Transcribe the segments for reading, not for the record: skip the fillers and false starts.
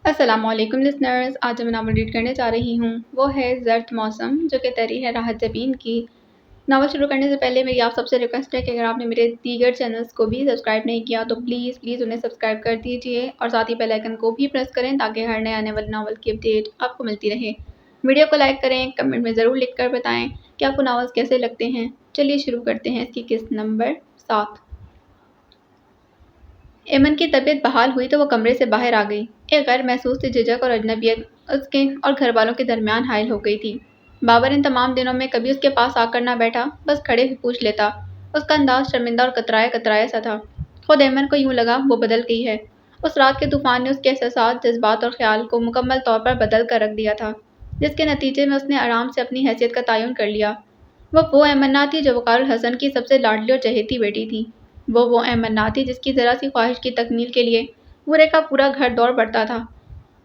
السلام علیکم لسنرز، آج جو میں ناول ریڈ کرنے جا رہی ہوں وہ ہے زرد موسم، جو کہ تحریر ہے راحت جبین کی۔ ناول شروع کرنے سے پہلے میری آپ سب سے ریکویسٹ ہے کہ اگر آپ نے میرے دیگر چینلز کو بھی سبسکرائب نہیں کیا تو پلیز انہیں سبسکرائب کر دیجیے اور ساتھ ہی بیل آئیکن کو بھی پریس کریں تاکہ ہر نئے آنے والے ناول کی اپڈیٹ آپ کو ملتی رہے۔ ویڈیو کو لائک کریں، کمنٹ میں ضرور لکھ کر بتائیں کہ آپ کو ناولز کیسے لگتے ہیں۔ چلیے شروع کرتے ہیں اس کی قسط نمبر 7۔ ایمن کی طبیعت بحال ہوئی تو وہ کمرے سے باہر آ گئی۔ ایک غیر محسوس سی جھجک اور اجنبیت اس کے اور گھر والوں کے درمیان حائل ہو گئی تھی۔ بابر ان تمام دنوں میں کبھی اس کے پاس آ کر نہ بیٹھا، بس کھڑے ہی پوچھ لیتا۔ اس کا انداز شرمندہ اور کترایا سا تھا۔ خود ایمن کو یوں لگا وہ بدل گئی ہے۔ اس رات کے طوفان نے اس کے احساسات، جذبات اور خیال کو مکمل طور پر بدل کر رکھ دیا تھا، جس کے نتیجے میں اس نے آرام سے اپنی حیثیت کا تعین کر لیا۔ وہ ایمن نہ تھی جو وقار الحسن کی سب سے لاڈلی اور چہیتی بیٹی تھی۔ وہ ایمن نہ تھی جس کی ذرا سی خواہش کی تکمیل کے لیے پورے کا پورا گھر دوڑ پڑتا تھا۔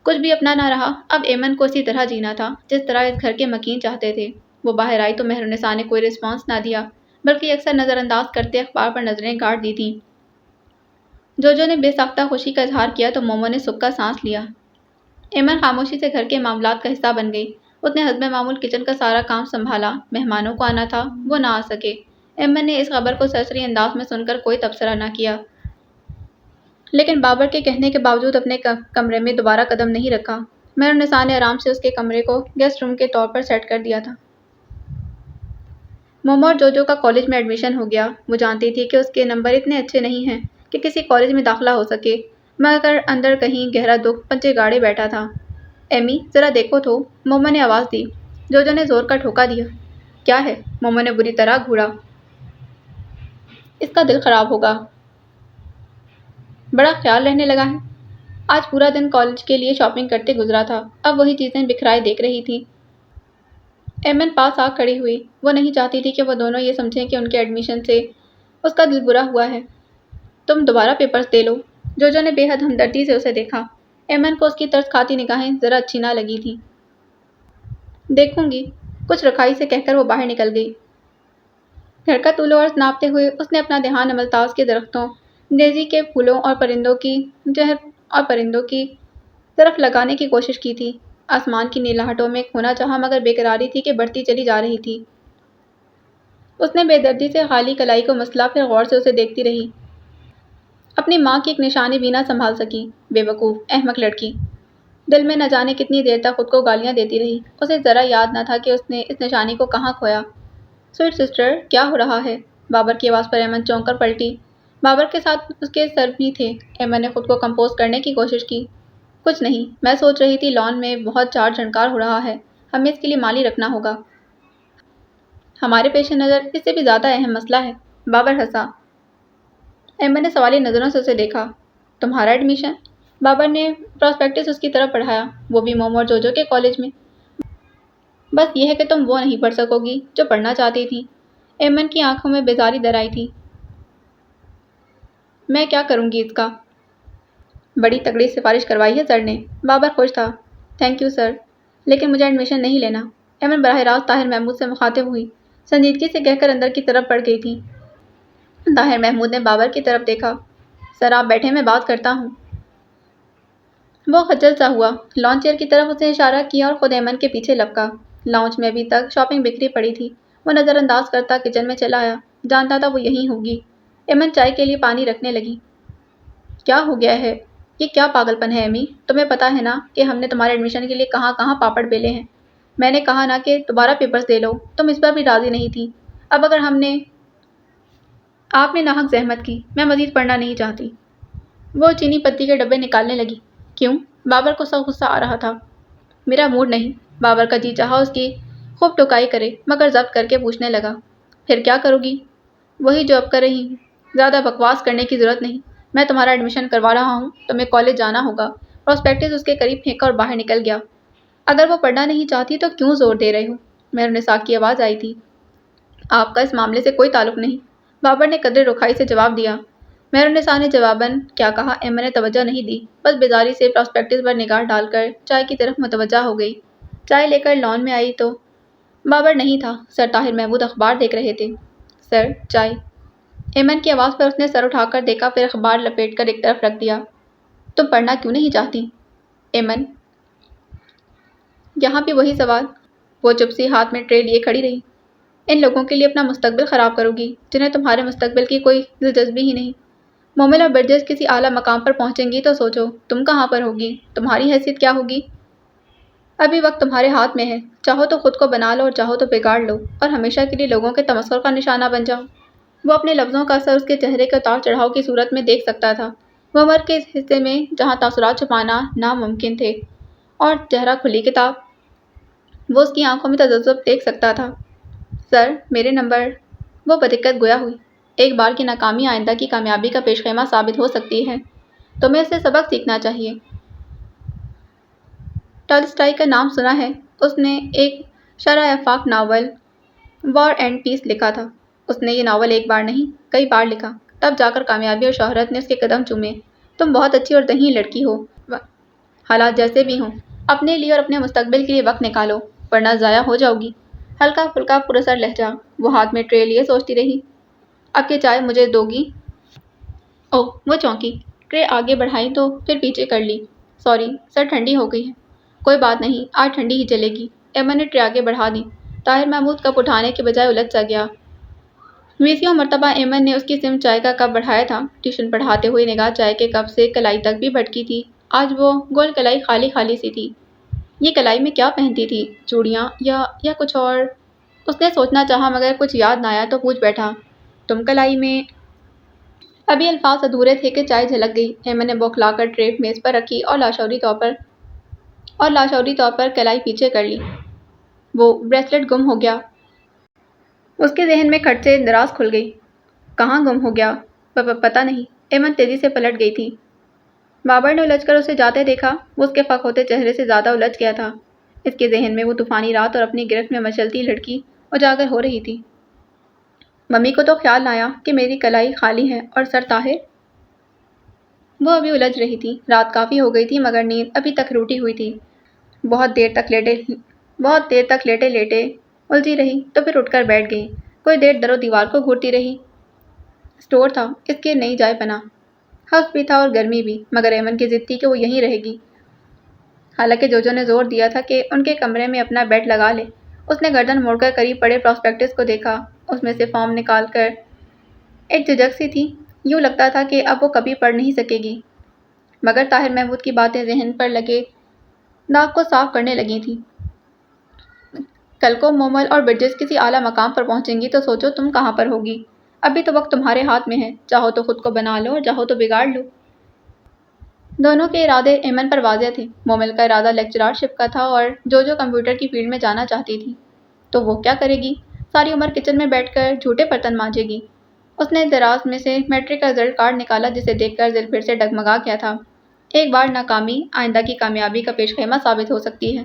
کچھ بھی اپنا نہ رہا، اب ایمن کو اسی طرح جینا تھا جس طرح اس گھر کے مکین چاہتے تھے۔ وہ باہر آئی تو مہرالنساء نے کوئی رسپانس نہ دیا، بلکہ اکثر نظر انداز کرتے اخبار پر نظریں گاڑ دی تھیں۔ جو نے بے ساختہ خوشی کا اظہار کیا تو مومو نے سکھ کا سانس لیا۔ ایمن خاموشی سے گھر کے معاملات کا حصہ بن گئی۔ اس نے حسب معمول کچن کا سارا کام سنبھالا۔ مہمانوں کو آنا تھا، وہ نہ آ سکے۔ ایمن نے اس خبر کو سرسری انداز میں سن کر کوئی تبصرہ نہ کیا، لیکن بابر کے کہنے کے باوجود اپنے کمرے میں دوبارہ قدم نہیں رکھا۔ مہرالنساء نے آرام سے اس کے کمرے کو گیسٹ روم کے طور پر سیٹ کر دیا تھا۔ مومو اور جو کا کالج میں ایڈمیشن ہو گیا۔ وہ جانتی تھی کہ اس کے نمبر اتنے اچھے نہیں ہیں کہ کسی کالج میں داخلہ ہو سکے، مگر اندر کہیں گہرا دکھ پنجے گاڑے بیٹھا تھا۔ ایمی ذرا دیکھو تو، مومو نے آواز دی۔ جو نے زور کا ٹھوکا دیا۔ کیا ہے؟ مومو نے بری طرح گھورا۔ اس کا دل خراب ہوگا۔ بڑا خیال رہنے لگا ہے۔ آج پورا دن کالج کے لیے شاپنگ کرتے گزرا تھا، اب وہی چیزیں بکھرائے دیکھ رہی تھی۔ ایمن پاس آ کھڑی ہوئی۔ وہ نہیں چاہتی تھی کہ وہ دونوں یہ سمجھیں کہ ان کے ایڈمیشن سے اس کا دل برا ہوا ہے۔ تم دوبارہ پیپرز دے لو۔ جو نے بے حد ہمدردی سے اسے دیکھا۔ ایمن کو اس کی ترس کھاتی نگاہیں ذرا اچھی نہ لگی تھیں۔ دیکھوں گی، کچھ رکھائی سے کہہ کر وہ باہر نکل گئی۔ گھر کا طول و عرض ناپتے ہوئے اس نے اپنا دھیان املتاز کے درختوں، ڈیزی کے پھولوں اور پرندوں کی طرف لگانے کی کوشش کی تھی۔ آسمان کی نیلاہٹوں میں ایک ہونا چاہا مگر بے قراری تھی کہ بڑھتی چلی جا رہی تھی۔ اس نے بے دردی سے خالی کلائی کو مسلا، پھر غور سے اسے دیکھتی رہی۔ اپنی ماں کی ایک نشانی بھی نہ سنبھال سکی۔ بے وقوف، احمق لڑکی۔ دل میں نہ جانے کتنی دیر تک خود کو گالیاں دیتی رہی۔ اسے ذرا یاد نہ تھا کہ اس نے اس نشانی کو کہاں کھویا۔ سویٹ سسٹر، کیا ہو رہا ہے؟ بابر کی آواز پر ایمن چونک کر پلٹی۔ بابر کے ساتھ اس کے سر بھی تھے۔ ایمن نے خود کو کمپوز کرنے کی کوشش کی۔ کچھ نہیں، میں سوچ رہی تھی لان میں بہت چار جھنکار ہو رہا ہے، ہمیں اس کے لیے مالی رکھنا ہوگا۔ ہمارے پیش نظر اس سے بھی زیادہ اہم مسئلہ ہے۔ بابر ہنسا۔ ایمن نے سوالی نظروں سے اسے دیکھا۔ تمہارا ایڈمیشن؟ بابر نے پراسپیکٹس اس کی طرف بڑھایا۔ وہ بھی مومو اور جو کے کالج میں۔ بس یہ ہے کہ تم وہ نہیں پڑھ سکو گی جو پڑھنا چاہتی تھی۔ ایمن کی آنکھوں میں بیزاری در آئی تھی۔ میں کیا کروں گی اس کا؟ بڑی تگڑی سفارش کروائی ہے سر نے۔ بابر خوش تھا۔ تھینک یو سر، لیکن مجھے ایڈمیشن نہیں لینا۔ ایمن براہ راست طاہر محمود سے مخاطب ہوئی، سنجیدگی سے کہہ کر اندر کی طرف بڑھ گئی تھی۔ طاہر محمود نے بابر کی طرف دیکھا۔ سر آپ بیٹھیں، میں بات کرتا ہوں۔ وہ خجل سا ہوا۔ لان چیئر کی طرف اس نے اشارہ کیا اور خود ایمن کے پیچھے لپکا۔ لاؤنج میں ابھی تک شاپنگ بکھری پڑی تھی۔ وہ نظر انداز کرتا کچن میں چلا آیا۔ جانتا تھا وہ یہیں ہوگی۔ ایمن چائے کے لیے پانی رکھنے لگی۔ کیا ہو گیا ہے؟ یہ کیا پاگل پن ہے ایمی؟ تمہیں پتا ہے نا کہ ہم نے تمہارے ایڈمیشن کے لیے کہاں کہاں پاپڑ بیلے ہیں۔ میں نے کہا نا کہ دوبارہ پیپرز دے لو، تم اس پر بھی راضی نہیں تھی۔ اب اگر آپ نے ناحق زحمت کی، میں مزید پڑھنا نہیں چاہتی۔ وہ چینی پتی کے ڈبے نکالنے لگی۔ کیوں؟ بابر کو سخت غصہ آ رہا تھا۔ میرا موڈ نہیں۔ بابر کا جی چاہا اس کی خوب ٹوکائی کرے، مگر ضبط کر کے پوچھنے لگا۔ پھر کیا کرو گی؟ وہی جو اب کر رہی ہوں۔ زیادہ بکواس کرنے کی ضرورت نہیں۔ میں تمہارا ایڈمیشن کروا رہا ہوں، تمہیں کالج جانا ہوگا۔ پراسپیکٹس اس کے قریب پھینکا اور باہر نکل گیا۔ اگر وہ پڑھنا نہیں چاہتی تو کیوں زور دے رہے ہو؟ مہرالنساء کی آواز آئی تھی۔ آپ کا اس معاملے سے کوئی تعلق نہیں، بابر نے قدرے رکھائی سے جواب دیا۔ مہرالنساء نے جواباً کیا کہا ایمن نے توجہ نہیں دی، بس بیزاری سے پراسپیکٹس پر نگاہ ڈال کر چائے کی طرف متوجہ ہو گئی۔ چائے لے کر لان میں آئی تو بابر نہیں تھا، سر طاہر محمود اخبار دیکھ رہے تھے۔ سر، چائے۔ ایمن کی آواز پر اس نے سر اٹھا کر دیکھا، پھر اخبار لپیٹ کر ایک طرف رکھ دیا۔ تم پڑھنا کیوں نہیں چاہتی؟ ایمن، یہاں بھی وہی سوال۔ وہ چپ سی ہاتھ میں ٹرے لیے کھڑی رہی۔ ان لوگوں کے لیے اپنا مستقبل خراب کرو گی جنہیں تمہارے مستقبل کی کوئی دلچسپی ہی نہیں۔ مومل اور برجس کسی اعلیٰ مقام پر پہنچیں گی تو سوچو تم کہاں پر ہوگی، تمہاری حیثیت کیا ہوگی؟ ابھی وقت تمہارے ہاتھ میں ہے، چاہو تو خود کو بنا لو اور چاہو تو بگاڑ لو اور ہمیشہ کے لیے لوگوں کے تمسخر کا نشانہ بن جاؤ۔ وہ اپنے لفظوں کا اثر اس کے چہرے کے اتار چڑھاؤ کی صورت میں دیکھ سکتا تھا۔ وہ عمر کے اس حصے میں جہاں تاثرات چھپانا ناممکن تھے اور چہرہ کھلی کتاب، وہ اس کی آنکھوں میں تجزب دیکھ سکتا تھا۔ سر، میرے نمبر۔ وہ بدقت گویا ہوئی۔ ایک بار کی ناکامی آئندہ کی کامیابی کا پیش خیمہ ثابت ہو سکتی ہے۔ تمہیں اس سے سبق سیکھنا چاہیے۔ ٹالسٹائی کا نام سنا ہے؟ اس نے ایک شرح آفاق ناول وار اینڈ پیس لکھا تھا۔ اس نے یہ ناول ایک بار نہیں، کئی بار لکھا، تب جا کر کامیابی اور شہرت نے اس کے قدم چومے۔ تم بہت اچھی اور ذہین لڑکی ہو۔ حالات جیسے بھی ہوں، اپنے لیے اور اپنے مستقبل کے لیے وقت نکالو، ورنہ ضائع ہو جاؤ گی۔ ہلکا پھلکا پراسر لہجہ، وہ ہاتھ میں ٹرے لیے سوچتی رہی۔ اب یہ چائے مجھے دو گی؟ اوہ، وہ چونکی، ٹرے آگے بڑھائی تو پھر پیچھے کر لی۔ سوری سر، ٹھنڈی ہو گئی ہے۔ کوئی بات نہیں، آج ٹھنڈی ہی چلے گی۔ ایمن نے ٹرے آگے بڑھا دی۔ طاہر محمود کپ اٹھانے کے بجائے الجھ سا گیا۔ 20 مرتبہ ایمن نے اس کی سمت چائے کا کپ بڑھایا تھا۔ ٹیوشن پڑھاتے ہوئے نگاہ چائے کے کپ سے کلائی تک بھی بھٹکی تھی۔ آج وہ گول کلائی خالی خالی سی تھی۔ یہ کلائی میں کیا پہنتی تھی؟ چوڑیاں یا کچھ اور؟ اس نے سوچنا چاہا مگر کچھ یاد نہ آیا تو پوچھ بیٹھا، تم کلائی میں؟ ابھی الفاظ ادھورے تھے کہ چائے جھلک گئی۔ ایمن نے بوکھلا کر ٹرے میز پر رکھی اور لاشعوری طور پر کلائی پیچھے کر لی۔ وہ بریسلٹ گم ہو گیا۔ اس کے ذہن میں کھٹ سے دراز کھل گئی۔ کہاں گم ہو گیا؟ پتہ نہیں۔ ایمن تیزی سے پلٹ گئی تھی۔ بابر نے الجھ کر اسے جاتے دیکھا۔ وہ اس کے فق ہوتے چہرے سے زیادہ الجھ گیا تھا۔ اس کے ذہن میں وہ طوفانی رات اور اپنی گرفت میں مچلتی لڑکی اجاگر ہو رہی تھی۔ ممی کو تو خیال نہ آیا کہ میری کلائی خالی ہے اور سر طاہر؟ وہ ابھی الجھ رہی تھی۔ رات کافی ہو گئی تھی مگر نیند ابھی تک روٹی ہوئی تھی۔ بہت دیر تک لیٹے لیٹے الجھی رہی تو پھر اٹھ کر بیٹھ گئی۔ کوئی دیر در و دیوار کو گھورتی رہی۔ اسٹور تھا، اس کی نئی جائے پناہ۔ ہفت بھی تھا اور گرمی بھی، مگر ایمن کی ضد تھی کہ وہ یہیں رہے گی۔ حالانکہ جوجو نے زور دیا تھا کہ ان کے کمرے میں اپنا بیڈ لگا لے۔ اس نے گردن موڑ کر قریب پڑے پراسپیکٹس کو دیکھا۔ اس میں سے فارم نکال کر ایک جھجک سی تھی۔ یوں لگتا تھا کہ اب وہ کبھی پڑھ نہیں سکے گی۔ مگر طاہر محمود کی باتیں ذہن پر لگے داغ کو صاف کرنے لگی تھیں۔ کل کو مومل اور برجس کسی اعلیٰ مقام پر پہنچیں گی تو سوچو تم کہاں پر ہوگی۔ ابھی تو وقت تمہارے ہاتھ میں ہے، چاہو تو خود کو بنا لو اور چاہو تو بگاڑ لو۔ دونوں کے ارادے ایمن پر واضح تھے۔ مومل کا ارادہ لیکچرار شپ کا تھا اور جو کمپیوٹر کی فیلڈ میں جانا چاہتی تھی۔ تو وہ کیا کرے گی؟ ساری عمر کچن میں بیٹھ کر جھوٹے برتن مانجے گی۔ اس نے دراز میں سے میٹرک کا رزلٹ کارڈ نکالا جسے دیکھ کر دل پھر سے ڈگمگا گیا تھا۔ ایک بار ناکامی آئندہ کی کامیابی کا پیش خیمہ ثابت ہو سکتی ہے۔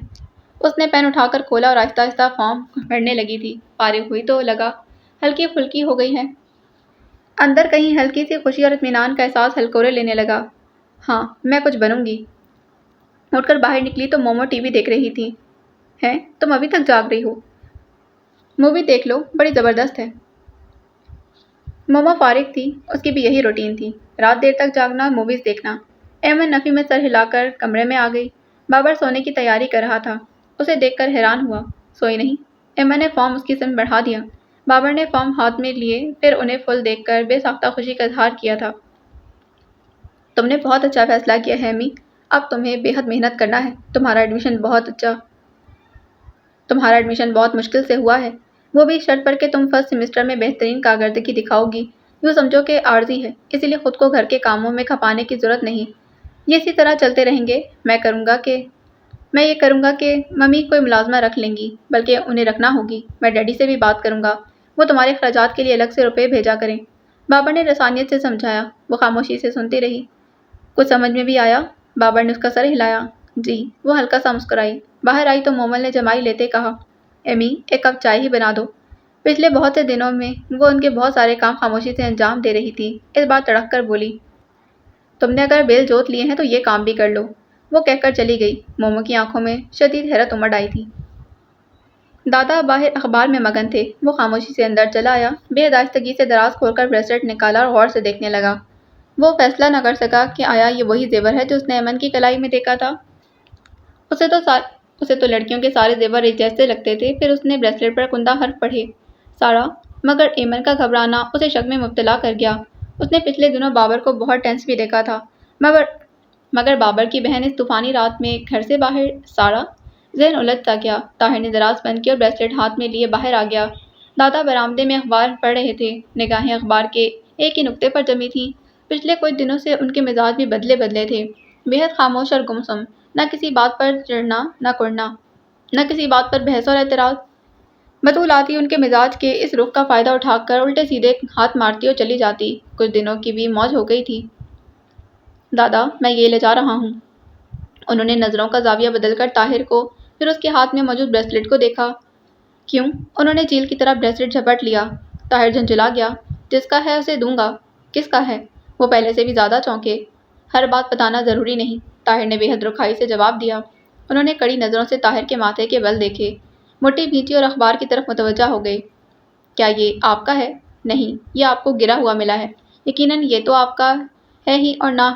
اس نے پین اٹھا کر کھولا اور آہستہ آہستہ فارم بھرنے لگی تھی۔ فارغ ہوئی تو لگا ہلکی پھلکی ہو گئی ہے۔ اندر کہیں ہلکی سی خوشی اور اطمینان کا احساس ہلکورے لینے لگا۔ ہاں، میں کچھ بنوں گی۔ اٹھ کر باہر نکلی تو مومو ٹی وی دیکھ رہی تھی۔ ہیں، تم ابھی تک جاگ رہی ہو؟ مووی دیکھ لو، بڑی زبردست ہے۔ مومو فارغ تھی، اس کی بھی یہی روٹین تھی، رات دیر تک جاگنا اور موویز دیکھنا۔ ایمن نفی میں سر ہلا کر کمرے میں آ گئی۔ بابر سونے کی تیاری کر رہا تھا۔ اسے دیکھ کر حیران ہوا۔ سوئی نہیں؟ ایمن نے فارم اس کی سمت بڑھا دیا۔ بابر نے فارم ہاتھ میں لیے پھر انہیں فل دیکھ کر بے ساختہ خوشی کا اظہار کیا تھا۔ تم نے بہت اچھا فیصلہ کیا ہے امی، اب تمہیں بے حد محنت کرنا ہے۔ تمہارا ایڈمیشن بہت مشکل سے ہوا ہے، وہ بھی اس شرط پر کہ تم فرسٹ سیمسٹر میں بہترین کارکردگی دکھاؤ گی۔ یوں سمجھو کہ عارضی ہے، اسی لیے خود کو گھر کے کاموں میں کھپانے کی ضرورت نہیں۔ یہ اسی طرح چلتے رہیں گے۔ میں یہ کروں گا کہ ممی کوئی ملازمہ رکھ لیں گی، بلکہ انہیں رکھنا ہوگی۔ میں ڈیڈی سے بھی بات کروں گا، وہ تمہارے اخراجات کے لیے الگ سے روپے بھیجا کریں۔ بابر نے رسانیت سے سمجھایا۔ وہ خاموشی سے سنتی رہی۔ کچھ سمجھ میں بھی آیا؟ بابر نے اس کا سر ہلایا۔ جی۔ وہ ہلکا سا مسکرائی۔ باہر آئی تو مومل نے جمائی لیتے کہا، ایمی، ایک کپ چائے ہی بنا دو۔ پچھلے بہت سے دنوں میں وہ ان کے بہت سارے کام خاموشی سے انجام دے رہی تھی، اس بار تڑک کر بولی، تم نے اگر بیل جوت لیے ہیں تو یہ کام بھی کر لو۔ وہ کہہ کر چلی گئی۔ مومو کی آنکھوں میں شدید حیرت امڑ آئی تھی۔ دادا باہر اخبار میں مگن تھے۔ وہ خاموشی سے اندر چلا آیا، بے حد آہستگی سے دراز کھول کر بریسلٹ نکالا اور غور سے دیکھنے لگا۔ وہ فیصلہ نہ کر سکا کہ آیا یہ وہی زیور ہے جو اس نے ایمن کی کلائی میں دیکھا تھا۔ اسے تو لڑکیوں کے سارے زیور ایک جیسے لگتے تھے۔ پھر اس نے بریسلیٹ پر کندہ حرف پڑھے، سارا۔ مگر ایمن کا گھبرانا اسے شک میں مبتلا کر گیا۔ اس نے پچھلے دنوں بابر کو بہت ٹینس بھی دیکھا تھا، مگر بابر کی بہن اس طوفانی رات میں گھر سے باہر، سارا۔ ذہن الجھ سا گیا۔ طاہر نے دراز بند کی اور بریسلیٹ ہاتھ میں لیے باہر آ گیا۔ دادا برآمدے میں اخبار پڑھ رہے تھے، نگاہیں اخبار کے ایک ہی نقطے پر جمی تھیں۔ پچھلے کچھ دنوں سے ان کے مزاج بھی بدلے تھے، بے حد خاموش اور گمسم، نہ کسی بات پر چڑھنا نہ کڑنا، نہ کسی بات پر بحث اور اعتراض۔ بطول آتی ان کے مزاج کے اس رخ کا فائدہ اٹھا کر الٹے سیدھے ہاتھ مارتی اور چلی جاتی۔ کچھ دنوں کی بھی موج ہو گئی تھی۔ دادا، میں یہ لے جا رہا ہوں۔ انہوں نے نظروں کا زاویہ بدل کر طاہر کو، پھر اس کے ہاتھ میں موجود بریسلیٹ کو دیکھا۔ کیوں؟ انہوں نے چیل کی طرح بریسلیٹ جھپٹ لیا۔ طاہر جھنجھلا گیا۔ جس کا ہے اسے دوں گا۔ کس کا ہے؟ وہ پہلے سے بھی زیادہ چونکے۔ ہر بات بتانا ضروری نہیں، طاہر نے بے حد رکھائی سے جواب دیا۔ انہوں نے کڑی نظروں سے طاہر کے ماتھے کے بل دیکھے، مٹھی بھینچی اور اخبار کی طرف متوجہ ہو گئے۔ کیا یہ آپ کا ہے؟ نہیں، یہ آپ کو گرا ہوا ملا ہے۔ یقیناً یہ تو آپ کا ہے ہی اور نہ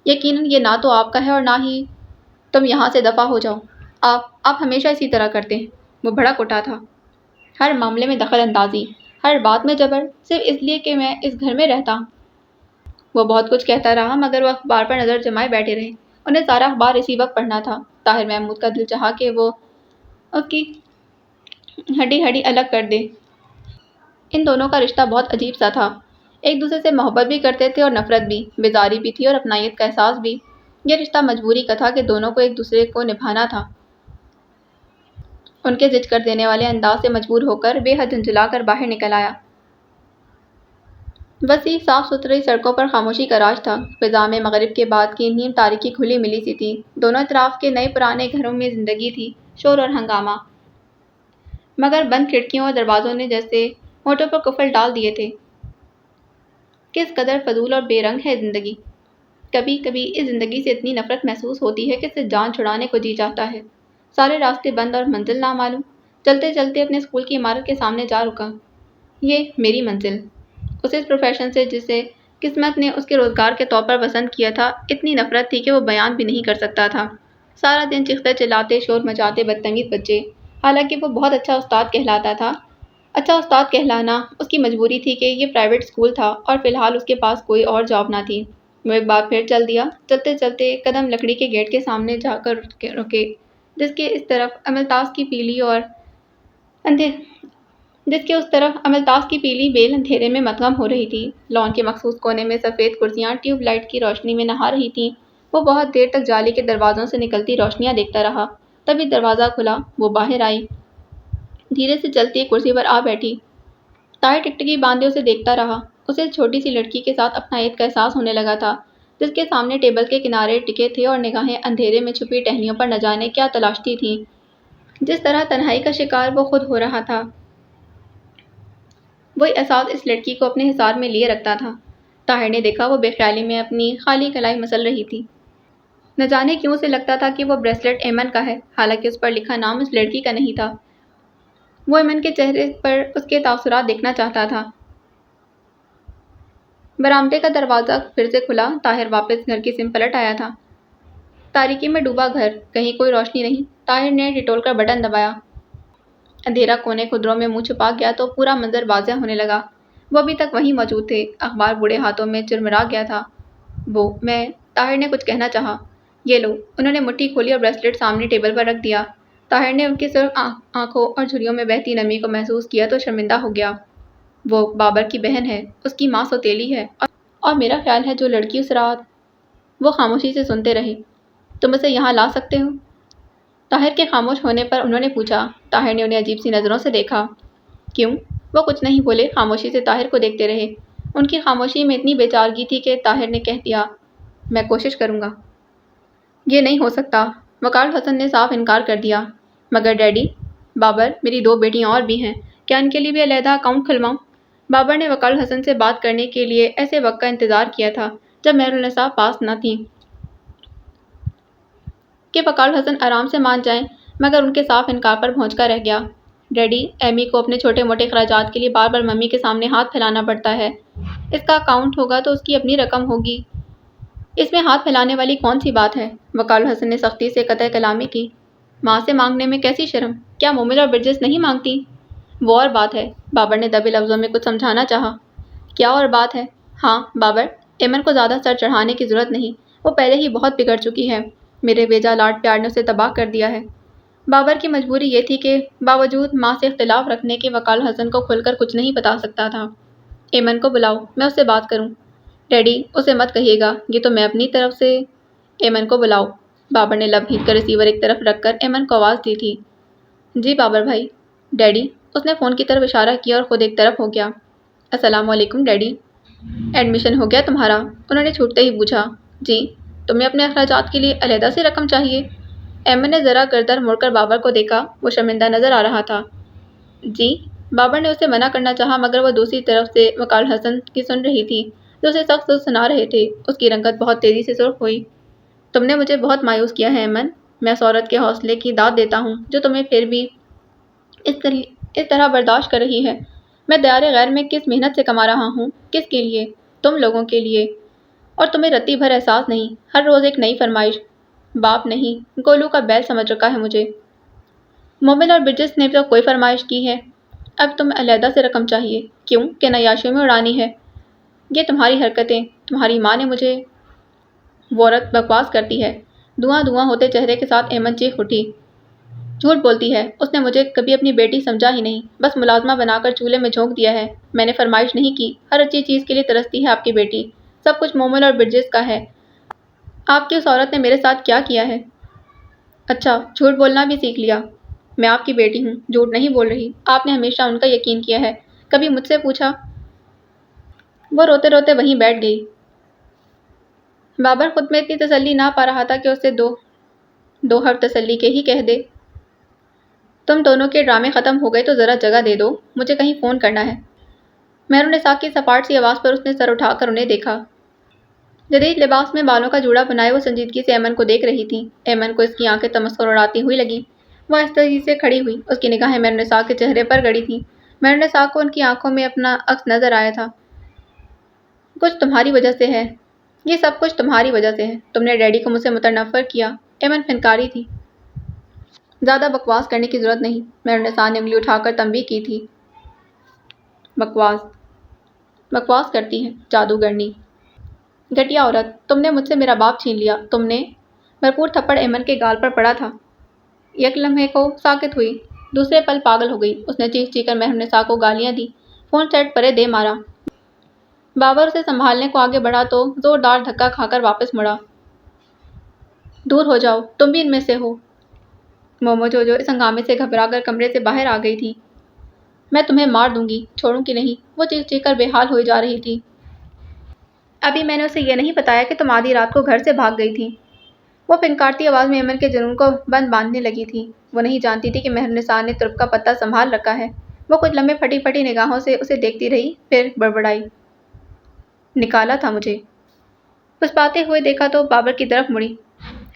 یقیناً یہ نہ تو آپ کا ہے اور نہ ہی تم یہاں سے دفع ہو جاؤ۔ آپ ہمیشہ اسی طرح کرتے ہیں۔ وہ بھڑک اٹھا تھا۔ ہر معاملے میں دخل اندازی، ہر بات میں جبر، صرف اس لیے کہ میں اس گھر میں رہتا ہوں۔ وہ بہت کچھ کہتا رہا مگر وہ اخبار پر نظر جمائے بیٹھے رہے۔ انہیں سارا اخبار اسی وقت پڑھنا تھا۔ طاہر محمود کا دل چاہا کہ وہ اس کی ہڈی الگ کر دے۔ ان دونوں کا رشتہ بہت عجیب سا تھا، ایک دوسرے سے محبت بھی کرتے تھے اور نفرت بھی، بیزاری بھی تھی اور اپنائیت کا احساس بھی۔ یہ رشتہ مجبوری کا تھا کہ دونوں کو ایک دوسرے کو نبھانا تھا۔ ان کے زج کر دینے والے انداز سے مجبور ہو کر بے حد جھنجھلا کر باہر نکل آیا۔ وسیع صاف ستھری سڑکوں پر خاموشی کا راج تھا۔ فضا میں مغرب کے بعد کی نیم تاریکی کھلی ملی سی تھی۔ دونوں اطراف کے نئے پرانے گھروں میں زندگی تھی، شور اور ہنگامہ، مگر بند کھڑکیوں اور دروازوں نے جیسے ہونٹوں پر قفل ڈال دیے تھے۔ کس قدر فضول اور بے رنگ ہے زندگی! کبھی کبھی اس زندگی سے اتنی نفرت محسوس ہوتی ہے کہ اس سے جان چھڑانے کو جی چاہتا ہے۔ سارے راستے بند اور منزل نامعلوم۔ چلتے چلتے اپنے اسکول کی عمارت کے سامنے جا رکا۔ یہ میری منزل۔ اسے اس پروفیشن سے جسے قسمت نے اس کے روزگار کے طور پر پسند کیا تھا اتنی نفرت تھی کہ وہ بیان بھی نہیں کر سکتا تھا۔ سارا دن چیختے چلاتے، شور مچاتے بدتمیز بچے۔ حالانکہ وہ بہت اچھا استاد کہلاتا تھا۔ اچھا استاد کہلانا اس کی مجبوری تھی کہ یہ پرائیویٹ اسکول تھا اور فی الحال اس کے پاس کوئی اور جاب نہ تھی۔ وہ ایک بار پھر چل دیا۔ چلتے چلتے قدم لکڑی کے گیٹ کے سامنے جا کر رکے، جس کے اس طرف املتاس کی پیلی بیل اندھیرے میں مدغم ہو رہی تھی۔ لان کے مخصوص کونے میں سفید کرسیاں ٹیوب لائٹ کی روشنی میں نہا رہی تھیں۔ وہ بہت دیر تک جالی کے دروازوں سے نکلتی روشنیاں دیکھتا رہا۔ تبھی دروازہ کھلا، وہ باہر آئی، دھیرے سے چلتی ایک کرسی پر آ بیٹھی۔ طاہر ٹکٹکی باندھے اسے دیکھتا رہا۔ اسے چھوٹی سی لڑکی کے ساتھ اپنائیت کا احساس ہونے لگا تھا، جس کے سامنے ٹیبل کے کنارے ٹکے تھے اور نگاہیں اندھیرے میں چھپی ٹہنیوں پر نہ جانے کیا تلاشتی تھیں۔ جس طرح تنہائی کا شکار وہ خود ہو رہا تھا، وہی احساس اس لڑکی کو اپنے حصار میں لیے رکھتا تھا۔ طاہر نے دیکھا وہ بے خیالی میں اپنی خالی کلائی مسل رہی تھی۔ نہ جانے کیوں اسے لگتا تھا کہ وہ بریسلیٹ ایمن کا ہے، حالانکہ اس پر لکھا نام اس لڑکی کا نہیں تھا۔ وہ ایمن کے چہرے پر اس کے تاثرات دیکھنا چاہتا تھا۔ برآمدے کا دروازہ پھر سے کھلا۔ طاہر واپس گھر کی سمت پلٹ آیا تھا۔ تاریکی میں ڈوبا گھر، کہیں کوئی روشنی نہیں۔ طاہر نے ٹٹول کر بٹن دبایا۔ اندھیرا کونے خدروں میں منہ چھپا گیا تو پورا منظر واضح ہونے لگا۔ وہ ابھی تک وہیں موجود تھے۔ اخبار بوڑھے ہاتھوں میں چرمرا گیا تھا۔ طاہر نے کچھ کہنا چاہا۔ یہ لو۔ انہوں نے مٹھی کھولی اور بریسلیٹ سامنے ٹیبل پر رکھ دیا۔ طاہر نے ان کی سرخ آنکھوں اور جھریوں میں بہتی نمی کو محسوس کیا تو شرمندہ ہو گیا۔ وہ بابر کی بہن ہے، اس کی ماں سوتیلی ہے، اور میرا خیال ہے جو لڑکی اس رات… وہ خاموشی سے سنتے رہے۔ تم اسے یہاں لا سکتے ہو؟ طاہر کے خاموش ہونے پر انہوں نے پوچھا۔ طاہر نے انہیں عجیب سی نظروں سے دیکھا۔ کیوں؟ وہ کچھ نہیں بولے، خاموشی سے طاہر کو دیکھتے رہے۔ ان کی خاموشی میں اتنی بے چارگی تھی کہ طاہر نے کہہ دیا، میں کوشش کروں گا۔ یہ نہیں ہو سکتا، وقار حسن نے صاف انکار کر دیا۔ مگر ڈیڈی… بابر، میری 2 بیٹیاں اور بھی ہیں، کیا ان کے لیے بھی علیحدہ اکاؤنٹ کھلواؤں؟ بابر نے وقار حسن سے بات کرنے کے لیے ایسے وقت کا انتظار کیا تھا جب مہرالنساء پاس نہ تھیں کہ وقار حسن آرام سے مان جائیں، مگر ان کے صاف انکار پر بھونچکا رہ گیا۔ ڈیڈی، ایمی کو اپنے چھوٹے موٹے اخراجات کے لیے بار بار ممی کے سامنے ہاتھ پھیلانا پڑتا ہے۔ اس کا اکاؤنٹ ہوگا تو اس کی اپنی رقم ہوگی، اس میں ہاتھ پھیلانے والی کون سی بات ہے؟ وقار حسن نے سختی سے قطع کلامی کی۔ ماں سے مانگنے میں کیسی شرم؟ کیا مومل اور برجس نہیں مانگتی؟ وہ اور بات ہے، بابر نے دبے لفظوں میں کچھ سمجھانا چاہا۔ کیا اور بات ہے؟ ہاں بابر، ایمن کو زیادہ سر چڑھانے کی ضرورت نہیں، وہ پہلے ہی بہت بگڑ چکی ہے۔ میرے بیجا لاڈ پیار نے اسے تباہ کر دیا ہے۔ بابر کی مجبوری یہ تھی کہ باوجود ماں سے اختلاف رکھنے کے وکال حسن کو کھل کر کچھ نہیں بتا سکتا تھا۔ ایمن کو بلاؤ، میں اس سے بات کروں۔ ڈیڈی، اسے مت کہیے گا، یہ تو میں اپنی طرف سے۔ ایمن کو بلاؤ۔ بابر نے لب گھیت کر ریسیور ایک طرف رکھ کر ایمن کو آواز دی تھی۔ جی بابر بھائی۔ ڈیڈی، اس نے فون کی طرف اشارہ کیا اور خود ایک طرف ہو گیا۔ السلام علیکم ڈیڈی۔ ایڈمیشن ہو گیا تمہارا؟ انہوں نے چھوٹتے ہی پوچھا۔ جی۔ تمہیں اپنے اخراجات کے لیے علیحدہ سے رقم چاہیے؟ ایمن نے ذرا گردن موڑ کر بابر کو دیکھا، وہ شرمندہ نظر آ رہا تھا۔ جی؟ بابر نے اسے منع کرنا چاہا مگر وہ دوسری طرف سے وکال حسن کی سن رہی تھی جو اسے سخت سنا رہے تھے۔ اس کی رنگت بہت تیزی سے سرخ ہوئی۔ تم نے مجھے بہت مایوس کیا ہے ایمن، میں اس عورت کے حوصلے کی داد دیتا ہوں جو تمہیں پھر بھی اس طرح برداشت کر رہی ہے۔ میں دیار غیر میں کس محنت سے کما رہا ہوں، کس کے لیے؟ تم لوگوں کے لیے۔ اور تمہیں رتی بھر احساس نہیں، ہر روز ایک نئی فرمائش۔ باپ نہیں، گولو کا بیل سمجھ رکھا ہے مجھے۔ مومل اور برجس نے تو کوئی فرمائش کی ہے، اب تمہیں علیحدہ سے رقم چاہیے، کیوں کہ عیاشیوں میں اڑانی ہے؟ یہ تمہاری حرکتیں، تمہاری ماں نے مجھے۔ وہ عورت بکواس کرتی ہے۔ دھواں دھواں ہوتے چہرے کے ساتھ ایمن چیخ اٹھی۔ جھوٹ بولتی ہے، اس نے مجھے کبھی اپنی بیٹی سمجھا ہی نہیں، بس ملازمہ بنا کر چولہے میں جھونک دیا ہے۔ میں نے فرمائش نہیں کی، ہر اچھی چیز کے لیے ترستی ہے آپ کی بیٹی، سب کچھ مومل اور برجس کا ہے۔ آپ کی اس عورت نے میرے ساتھ کیا کیا ہے؟ اچھا، جھوٹ بولنا بھی سیکھ لیا۔ میں آپ کی بیٹی ہوں، جھوٹ نہیں بول رہی، آپ نے ہمیشہ ان کا یقین کیا ہے، کبھی مجھ سے پوچھا؟ وہ روتے روتے وہیں بیٹھ گئی۔ بابر خود میں اتنی تسلی نہ پا رہا تھا کہ اسے دو حرف تسلی کے ہی کہہ دے۔ تم دونوں کے ڈرامے ختم ہو گئے تو ذرا جگہ دے دو، مجھے کہیں فون کرنا ہے۔ مہرالنساء کی سپاٹ سی آواز پر اس نے سر اٹھا کر انہیں دیکھا۔ جدید لباس میں بالوں کا جوڑا بنائے وہ سنجیدگی سے ایمن کو دیکھ رہی تھی۔ ایمن کو اس کی آنکھیں تمسخر اڑاتی ہوئی لگیں۔ وہ آہستگی سے کھڑی ہوئی، اس کی نگاہیں مہرالنساء کے چہرے پر گڑی تھیں۔ مہرالنساء کو ان کی آنکھوں میں اپنا عکس نظر آیا تھا۔ کچھ تمہاری وجہ سے ہے، یہ سب کچھ تمہاری وجہ سے ہے، تم نے ڈیڈی کو مجھ سے متنفر کیا۔ ایمن فنکاری تھی۔ زیادہ بکواس کرنے کی ضرورت نہیں، مہرالنساء نے انگلی اٹھا کر تنبیہ کی تھی۔ بکواس کرتی ہے، جادوگرنی، گھٹیا عورت، تم نے مجھ سے میرا باپ چھین لیا، تم نے۔ بھرپور تھپڑ ایمن کے گال پر پڑا تھا۔ یک لمحے کو ساکت ہوئی، دوسرے پل پاگل ہو گئی۔ اس نے چیخ چیخ کر مہرالنساء کو گالیاں دی، فون سیٹ پرے دے مارا۔ بابر اسے سنبھالنے کو آگے بڑھا تو زوردار دھکا کھا کر واپس مڑا۔ دور ہو جاؤ، تم بھی ان میں سے ہو۔ مومو جو اس ہنگامے سے گھبرا کر کمرے سے باہر آ گئی تھی۔ میں تمہیں مار دوں گی، چھوڑوں گی نہیں، وہ چیخ چیخ کر بے حال ہوئی جا رہی تھی۔ ابھی میں نے اسے یہ نہیں بتایا کہ تم آدھی رات کو گھر سے بھاگ گئی تھی۔ وہ پھنکارتی آواز میں ایمن کے جنون کو بند باندھنے لگی تھی۔ وہ نہیں جانتی تھی کہ مہرالنساء نے ترپ کا پتہ سنبھال رکھا ہے۔ وہ کچھ لمحے پھٹی پھٹی نگاہوں سے اسے دیکھتی رہی، پھر بڑبڑائی۔ نکالا تھا مجھے۔ پھسپاتے ہوئے دیکھا تو بابر کی طرف مڑی۔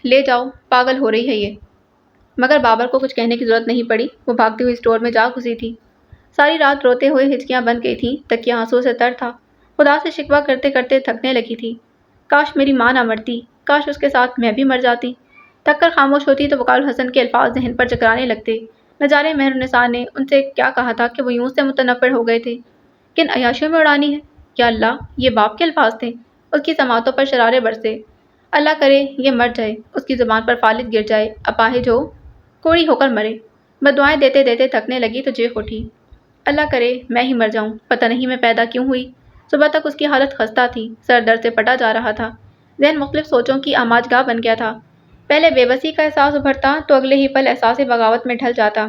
لے جاؤ، پاگل ہو رہی ہے یہ۔ مگر بابر کو کچھ کہنے کی ضرورت نہیں پڑی، وہ بھاگتی ہوئی اسٹور میں جا گھسی تھی۔ ساری رات روتے ہوئے ہچکیاں بن گئی تھیں، تکیہ آنسوں سے تر تھا، خدا سے شکوہ کرتے کرتے تھکنے لگی تھی۔ کاش میری ماں نہ مرتی، کاش اس کے ساتھ میں بھی مر جاتی۔ تھک کر خاموش ہوتی تو وکال حسن کے الفاظ ذہن پر چکرانے لگتے۔ نہ جانے مہرالنساء نے ان سے کیا کہا تھا کہ وہ یوں سے متنفر ہو گئے تھے۔ کن عیاشیوں میں اڑانی ہے؟ یا اللہ، یہ باپ کے الفاظ تھے۔ اس کی سماعتوں پر شرارے برسے۔ اللہ کرے یہ مر جائے، اس کی زبان پر فالج گر جائے، اپاہج ہو، کوڑی ہو کر مرے۔ بددعائیں دیتے دیتے تھکنے لگی تو چیخ اٹھی۔ اللہ کرے میں ہی مر جاؤں، پتہ نہیں میں پیدا کیوں ہوئی۔ صبح تک اس کی حالت خستہ تھی، سر درد سے پٹا جا رہا تھا، ذہن مختلف سوچوں کی آماج گاہ بن گیا تھا۔ پہلے بے بسی کا احساس ابھرتا تو اگلے ہی پل احساس بغاوت میں ڈھل جاتا۔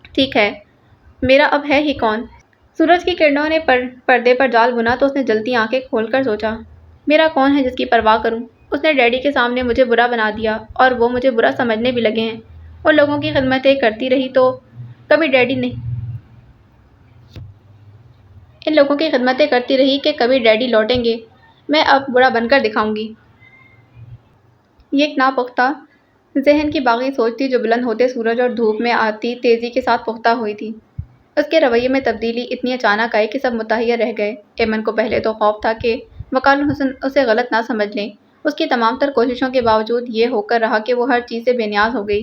ٹھیک ہے، میرا اب ہے ہی کون؟ سورج کی کرنوں نے پردے پر جال بنا تو اس نے جلتی آنکھیں کھول کر سوچا، میرا کون ہے جس کی پرواہ کروں؟ اس نے ڈیڈی کے سامنے مجھے برا بنا دیا اور وہ مجھے برا سمجھنے بھی لگے ہیں۔ ان لوگوں کی خدمتیں کرتی رہی تو کبھی ڈیڈی نہیں ان لوگوں کی خدمتیں کرتی رہی کہ کبھی ڈیڈی لوٹیں گے، میں اب برا بن کر دکھاؤں گی۔ یہ ایک ناپختہ ذہن کی باغی سوچ تھی جو بلند ہوتے سورج اور دھوپ میں آتی تیزی کے ساتھ پختہ ہوئی تھی۔ اس کے رویے میں تبدیلی اتنی اچانک آئی کہ سب متحیر رہ گئے۔ ایمن کو پہلے تو خوف تھا کہ وکال حسن اسے غلط نہ سمجھ لیں۔ اس کی تمام تر کوششوں کے باوجود یہ ہو کر رہا کہ وہ ہر چیز سے بے نیاز ہو گئی۔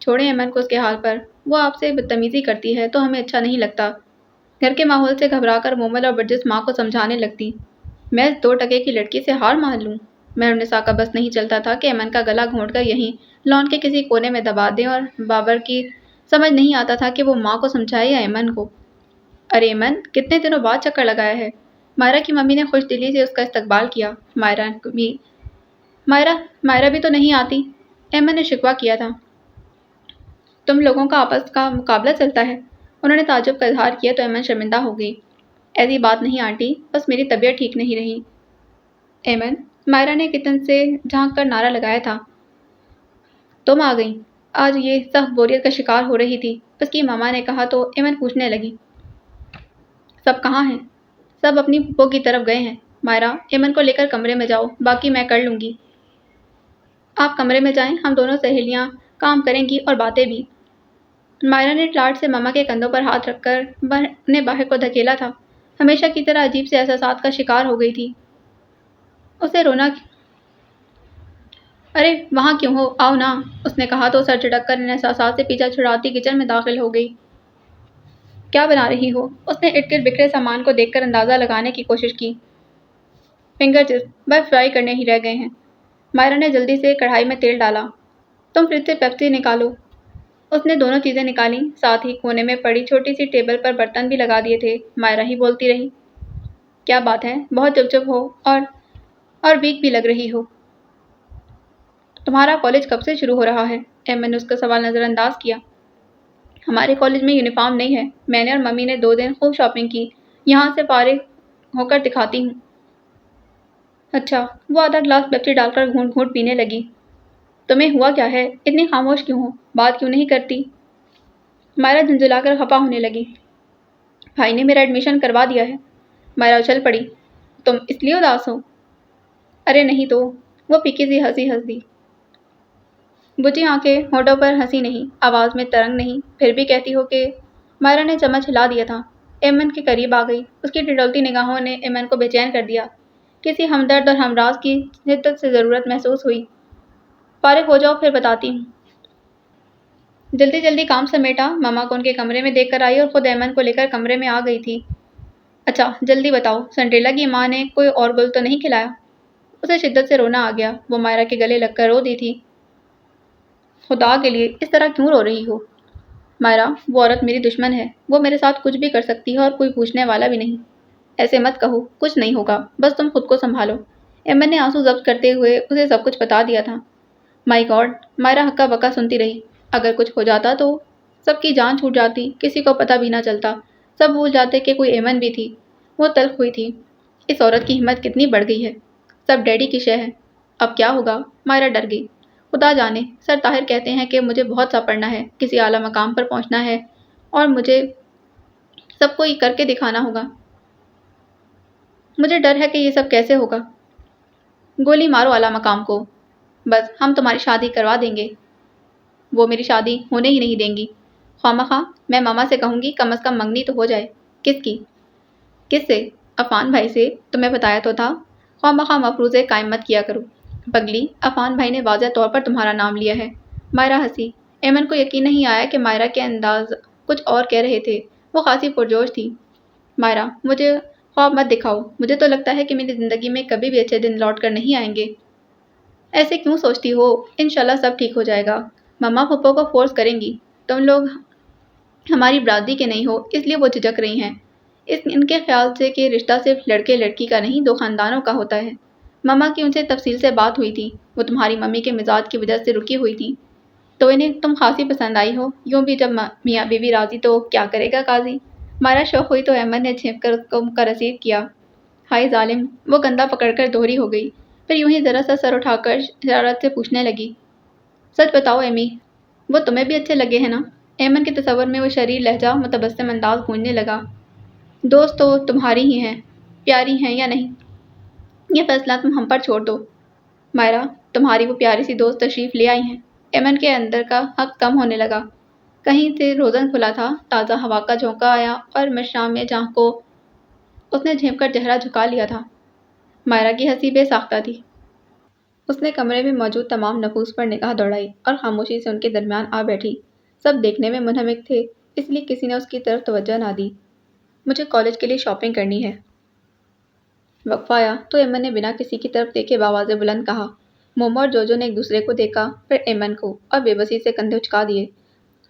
چھوڑیں ایمن کو اس کے حال پر، وہ آپ سے بدتمیزی کرتی ہے تو ہمیں اچھا نہیں لگتا۔ گھر کے ماحول سے گھبرا کر مومل اور برجس ماں کو سمجھانے لگتی۔ میں اس 2 ٹکے کی لڑکی سے ہار مان لوں؟ مہرالنساء کا بس نہیں چلتا تھا کہ ایمن کا گلا گھونٹ کر یہیں لان کے کسی کونے میں دبا دیں، اور بابر کی سمجھ نہیں آتا تھا کہ وہ ماں کو سمجھائے یا ایمن کو۔ ارے ایمن، کتنے دنوں بعد چکر لگایا ہے؟ مائرہ کی ممی نے خوش دلی سے اس کا استقبال کیا۔ مائرہ بھی تو نہیں آتی، ایمن نے شکوہ کیا تھا۔ تم لوگوں کا آپس کا مقابلہ چلتا ہے؟ انہوں نے تعجب کا اظہار کیا تو ایمن شرمندہ ہو گئی۔ ایسی بات نہیں آنٹی، بس میری طبیعت ٹھیک نہیں رہی۔ ایمن، مائرہ نے کچن سے جھانک کر نعرہ لگایا تھا۔ تم آ گئیں؟ آج یہ سخت بوریت کا شکار ہو رہی تھی، اس کی ماما نے کہا تو ایمن پوچھنے لگی۔ سب کہاں ہیں؟ سب اپنی پھپھو کی طرف گئے ہیں۔ مائرہ، ایمن کو لے کر کمرے میں جاؤ، باقی میں کر لوں گی۔ آپ کمرے میں جائیں، ہم دونوں سہیلیاں کام کریں گی اور باتیں بھی۔ مائرہ نے ٹلاٹ سے ماما کے کندھوں پر ہاتھ رکھ کر انہیں باہر کو دھکیلا تھا۔ ہمیشہ کی طرح عجیب سے احساسات کا شکار ہو گئی تھی۔ اسے رونا ارے وہاں کیوں ہو، آؤ نا، اس نے کہا تو سر جھٹک کر ان احساسات سے پیچھا چھڑاتی کچن میں داخل ہو گئی۔ کیا بنا رہی ہو؟ اس نے ارد گرد بکھرے سامان کو دیکھ کر اندازہ لگانے کی کوشش کی۔ فنگر چپس بس فرائی کرنے ہی رہ گئے ہیں۔ مائرہ نے جلدی سے کڑھائی میں تیل ڈالا۔ تم فریج سے پیپسی نکالو۔ اس نے دونوں چیزیں نکالیں، ساتھ ہی کونے میں پڑی چھوٹی سی ٹیبل پر برتن بھی لگا دیے تھے۔ مائرہ ہی بولتی رہی۔ کیا بات ہے، بہت چپ ہو اور ویک بھی لگ رہی ہو۔ تمہارا کالج کب سے شروع ہو رہا ہے؟ ایمن نے اس کا سوال نظر انداز کیا۔ ہمارے کالج میں یونیفارم نہیں ہے، میں نے اور ممی نے 2 دن خوب شاپنگ کی، یہاں سے فارغ ہو کر دکھاتی ہوں۔ اچھا، وہ آدھا گلاس پیپسی ڈال کر گھونٹ گھونٹ پینے لگی۔ تمہیں ہوا کیا ہے؟ اتنی خاموش کیوں ہو؟ بات کیوں نہیں کرتی؟ مائرہ جھنجھلا کر خفا ہونے لگی۔ بھائی نے میرا ایڈمیشن کروا دیا ہے۔ مائرہ اچھل پڑی۔ تم اس لیے اداس ہو؟ ارے نہیں تو، وہ پھیکی سی ہنسی ہنس دی۔ بجھی آنکھیں، ہونٹوں پر ہنسی نہیں، آواز میں ترنگ نہیں، پھر بھی کہتی ہو کہ… مائرہ نے چمچ ہلا دیا تھا۔ ایمن کے قریب آ گئی۔ اس کی ٹھٹولتی نگاہوں نے ایمن کو بے چین کر دیا۔ کسی ہمدرد اور ہمراز کی شدت سے ضرورت محسوس ہوئی۔ فارغ ہو جاؤ پھر بتاتی ہوں۔ جلدی جلدی کام سمیٹا، ماما کو ان کے کمرے میں دیکھ کر آئی اور خود ایمن کو لے کر کمرے میں آ گئی تھی۔ اچھا جلدی بتاؤ، سنڈریلا کی ماں نے کوئی اور گل تو نہیں کھلایا؟ اسے شدت سے رونا آ گیا۔ وہ مائرہ کے گلے لگ کر رو دی تھی۔ خدا کے لیے اس طرح کیوں رو رہی ہو؟ مائرہ، وہ عورت میری دشمن ہے، وہ میرے ساتھ کچھ بھی کر سکتی ہے اور کوئی پوچھنے والا بھی نہیں۔ ایسے مت کہو، کچھ نہیں ہوگا، بس تم خود کو سنبھالو۔ ایمن نے آنسو ضبط کرتے ہوئے اسے سب کچھ بتا دیا تھا۔ مائی گاڈ، مائرہ ہکا بکا سنتی رہی۔ اگر کچھ ہو جاتا تو سب کی جان چھوٹ جاتی، کسی کو پتہ بھی نہ چلتا، سب بھول جاتے کہ کوئی ایمن بھی تھی۔ وہ تلخ ہوئی تھی۔ اس عورت کی ہمت کتنی بڑھ گئی ہے، سب ڈیڈی کی شے ہے۔ اب کیا ہوگا؟ مائرہ ڈر گئی۔ خدا جانے، سر طاہر کہتے ہیں کہ مجھے بہت سا پڑھنا ہے، کسی اعلیٰ مقام پر پہنچنا ہے اور مجھے سب کو یہ کر کے دکھانا ہوگا۔ مجھے ڈر ہے کہ یہ سب کیسے ہوگا۔ گولی مارو اعلیٰ مقام کو، بس ہم تمہاری شادی کروا دیں گے۔ وہ میری شادی ہونے ہی نہیں دیں گی۔ خواہ میں ماما سے کہوں گی کم از کم منگنی تو ہو جائے۔ کس کی؟ کس سے؟ عفان بھائی سے، تمہیں بتایا تو تھا۔ خواہ مفروضے قائم مت کیا کرو۔ پگلی، عفان بھائی نے واضح طور پر تمہارا نام لیا ہے۔ مائرہ ہنسی۔ ایمن کو یقین نہیں آیا کہ مائرہ کے انداز کچھ اور کہہ رہے تھے۔ وہ خاصی پرجوش تھی۔ مائرہ، مجھے خواب مت دکھاؤ، مجھے تو لگتا ہے کہ میری زندگی میں کبھی بھی اچھے دن لوٹ کر نہیں آئیں گے۔ ایسے کیوں سوچتی ہو؟ انشاءاللہ سب ٹھیک ہو جائے گا۔ مما پھپھو کو فورس کریں گی۔ تم لوگ ہماری برادری کے نہیں ہو، اس لیے وہ جھجک رہی ہیں۔ ان کے خیال سے کہ رشتہ صرف لڑکے لڑکی کا نہیں، 2 خاندانوں کا ہوتا ہے۔ مما کی ان سے تفصیل سے بات ہوئی تھی۔ وہ تمہاری ممی کے مزاج کی وجہ سے رکی ہوئی تھی، تو انہیں تم خاصی پسند آئی ہو۔ یوں بھی جب میاں بیوی راضی تو کیا کرے گا قاضی۔ مائرہ شوق ہوئی تو ایمن نے جھینپ کر اس کو کا رسید کیا۔ ہائے ظالم، وہ گندا پکڑ کر دوہری ہو گئی، پھر یوں ہی ذرا سا سر اٹھا کر شرارت سے پوچھنے لگی۔ سچ بتاؤ ایمی، وہ تمہیں بھی اچھے لگے ہیں نا؟ ایمن کے تصور میں وہ شریر لہجہ متبسم انداز گونجنے لگا۔ دوست تو تمہاری ہی ہیں، پیاری ہیں یا نہیں، یہ فیصلہ تم ہم پر چھوڑ دو۔ مائرہ، تمہاری وہ پیاری سی دوست تشریف لے آئی ہیں۔ ایمن کے اندر کا حق کم ہونے لگا۔ کہیں سے روزن کھلا تھا، تازہ ہوا کا جھونکا آیا اور مشام میں جہاں کو اس نے جھینپ کر چہرہ جھکا لیا تھا۔ مائرہ کی ہنسی بے ساختہ تھی۔ اس نے کمرے میں موجود تمام نفوس پر نگاہ دوڑائی اور خاموشی سے ان کے درمیان آ بیٹھی۔ سب دیکھنے میں منہمک تھے، اس لیے کسی نے اس کی طرف توجہ نہ دی۔ مجھے کالج کے لیے شاپنگ کرنی ہے۔ وقفہ آیا تو ایمن نے بنا کسی کی طرف دیکھے بآواز بلند کہا۔ مومو اور جوجو نے ایک دوسرے کو دیکھا، پھر ایمن کو، اور بے بسی سے کندھے اچکا دیے۔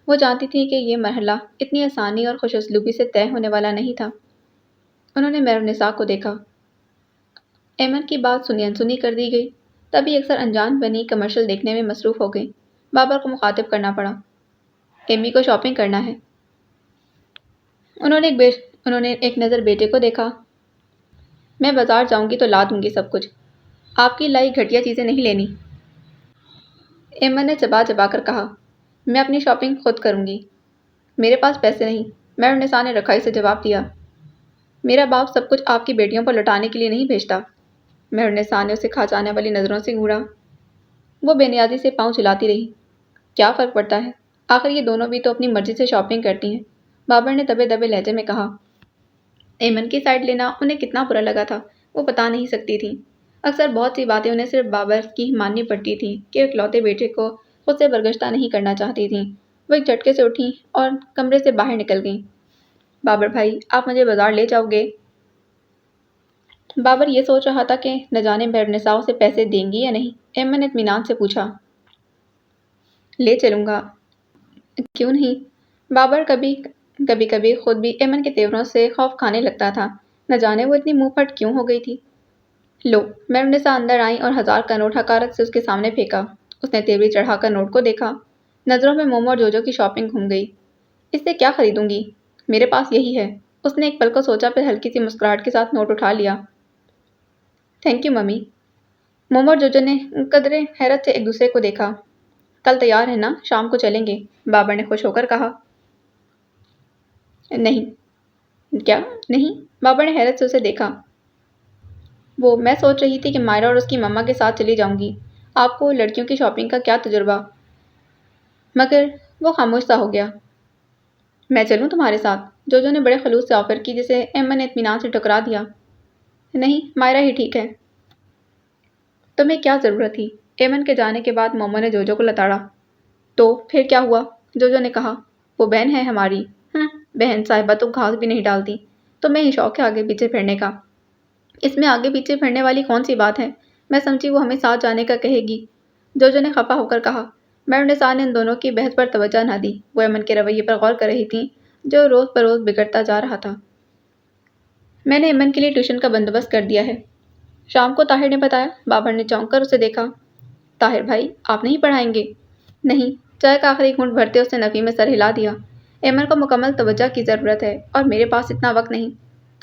وہ جانتی تھی کہ یہ مرحلہ اتنی آسانی اور خوش اسلوبی سے طے ہونے والا نہیں تھا۔ انہوں نے مہرالنساء کو دیکھا۔ ایمن کی بات سنی انسنی کر دی گئی، تبھی اکثر انجان بنی کمرشل دیکھنے میں مصروف ہو گئی۔ بابر کو مخاطب کرنا پڑا۔ ایمی کو شاپنگ کرنا ہے۔ انہوں نے ایک نظر بیٹے کو دیکھا۔ میں بازار جاؤں گی تو لا دوں گی سب کچھ، آپ کی لائی گھٹیا چیزیں نہیں لینی۔ ایمن نے چبا چبا کر کہا، میں اپنی شاپنگ خود کروں گی، میرے پاس پیسے نہیں۔ مہرالنساء نے رکھائی سے جواب دیا، میرا باپ سب کچھ آپ کی بیٹیوں پر لوٹانے کے لیے نہیں بھیجتا۔ مہرالنساء نے اسے کھا جانے والی نظروں سے گھورا۔ وہ بے نیازی سے پاؤں چلاتی رہی۔ کیا فرق پڑتا ہے، آخر یہ دونوں بھی تو اپنی مرضی سے شاپنگ کرتی ہیں، بابر نے دبے دبے لہجے میں کہا۔ ایمن کی سائڈ لینا انہیں کتنا برا لگا تھا وہ بتا نہیں سکتی تھی۔ اکثر بہت سی باتیں انہیں صرف بابر کی ماننی پڑتی تھیں کہ اکلوتے بیٹے کو خود سے برگشتہ نہیں کرنا چاہتی تھیں۔ وہ ایک جھٹکے سے اٹھیں اور کمرے سے باہر نکل گئیں۔ بابر بھائی، آپ مجھے بازار لے جاؤ گے؟ بابر یہ سوچ رہا تھا کہ نہ جانے مہرالنساء اسے پیسے دیں گی یا نہیں۔ ایمن نے اطمینان سے پوچھا، لے چلوں گا۔ کیوں نہیں؟ بابر کبھی خود بھی ایمن کے تیوروں سے خوف کھانے لگتا تھا، نہ جانے وہ اتنی منہ پھٹ کیوں ہو گئی تھی۔ لو، مہرالنساء اندر آئیں اور 1000 کا نوٹ حقارت سے اس کے سامنے پھینکا۔ اس نے تیوری چڑھا کر نوٹ کو دیکھا۔ نظروں میں مومو اور جوجو کی شاپنگ گھوم گئی۔ اس سے کیا خریدوں گی، میرے پاس یہی ہے۔ اس نے ایک پل کو سوچا، پھر ہلکی سی مسکراہٹ کے ساتھ نوٹ اٹھا لیا۔ Thank you mummy. مومو اور جوجو نے قدرے حیرت سے ایک دوسرے کو دیکھا۔ کل تیار ہے نا، شام کو چلیں گے، بابر نے خوش ہو کر کہا۔ نہیں۔ کیا نہیں؟ بابر نے حیرت سے اسے دیکھا۔ میں سوچ رہی تھی کہ مائرہ اور اس کی مما کے ساتھ چلی جاؤں گی، آپ کو لڑکیوں کی شاپنگ کا کیا تجربہ؟ مگر وہ خاموش سا ہو گیا۔ میں چلوں تمہارے ساتھ؟ جوجو نے بڑے خلوص سے آفر کی، جسے ایمن نے اطمینان سے ٹکرا دیا۔ نہیں، مائرہ ہی ٹھیک ہے۔ تمہیں کیا ضرورت تھی؟ ایمن کے جانے کے بعد مومو نے جوجو کو لتاڑا۔ تو پھر کیا ہوا؟ جوجو نے کہا، وہ بہن ہے ہماری۔ بہن صاحبہ تو گھاس بھی نہیں ڈالتی، تمہیں ہی شوق ہے آگے پیچھے پھرنے کا۔ اس میں آگے پیچھے پھرنے والی کون سی بات ہے؟ میں سمجھی وہ ہمیں ساتھ جانے کا کہے گی، جوجو نے خفا ہو کر کہا۔ مہرالنساء نے ان دونوں کی بحث پر توجہ نہ دی، وہ ایمن کے رویے پر غور کر رہی تھیں جو روز بروز بگڑتا جا رہا تھا۔ میں نے ایمن کے لیے ٹیوشن کا بندوبست کر دیا ہے، شام کو طاہر نے بتایا۔ بابر نے چونک کر اسے دیکھا۔ طاہر بھائی، آپ نہیں پڑھائیں گے؟ نہیں۔ چائے کا آخری گھونٹ بھرتے اس نے نفی میں سر ہلا دیا۔ ایمن کو مکمل توجہ کی ضرورت ہے اور میرے پاس اتنا وقت نہیں۔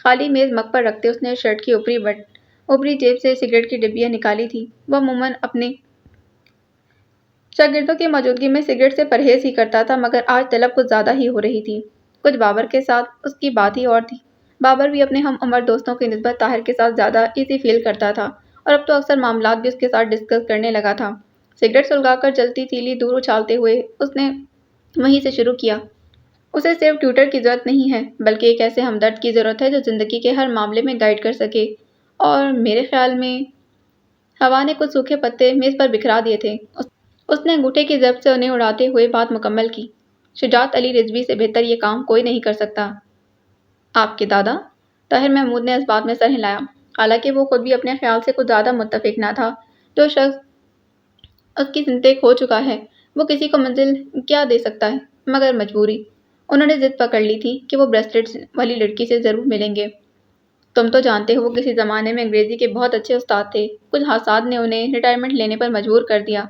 خالی میز مگ پر رکھتے اس نے شرٹ کی اوپری جیب سے سگریٹ کی ڈبیاں نکالی تھی۔ وہ عموماً اپنے شاگردوں کی موجودگی میں سگریٹ سے پرہیز ہی کرتا تھا، مگر آج طلب کچھ زیادہ ہی ہو رہی تھی۔ کچھ بابر کے ساتھ اس کی بات ہی اور تھی۔ بابر بھی اپنے ہم عمر دوستوں کی نسبت طاہر کے ساتھ زیادہ ایزی فیل کرتا تھا اور اب تو اکثر معاملات بھی اس کے ساتھ ڈسکس کرنے لگا تھا۔ سگریٹ سلگا کر جلتی تیلی دور اچھالتے ہوئے اس نے وہیں سے شروع کیا۔ اسے صرف ٹیوٹر کی ضرورت نہیں ہے، بلکہ ایک ایسے ہمدرد کی ضرورت ہے جو زندگی کے ہر معاملے میں گائیڈ کر سکے۔ اور میرے خیال میں ہوا نے کچھ سوکھے پتے میز پر بکھرا دیے تھے۔ اس نے انگوٹھے کی ضرب سے انہیں اڑاتے ہوئے بات مکمل کی۔ شجاعت علی رضوی سے بہتر یہ کام کوئی نہیں کر سکتا۔ آپ کے دادا؟ طاہر محمود نے اس بات میں سر ہلایا، حالانکہ وہ خود بھی اپنے خیال سے کچھ زیادہ متفق نہ تھا۔ جو شخص اس کی زندگی کھو چکا ہے وہ کسی کو منزل کیا دے سکتا ہے، مگر مجبوری۔ انہوں نے ضد پکڑ لی تھی کہ وہ بریسلیٹ والی لڑکی سے ضرور ملیں گے۔ تم تو جانتے ہو وہ کسی زمانے میں انگریزی کے بہت اچھے استاد تھے، کچھ حادثات نے انہیں ریٹائرمنٹ لینے پر مجبور کر دیا،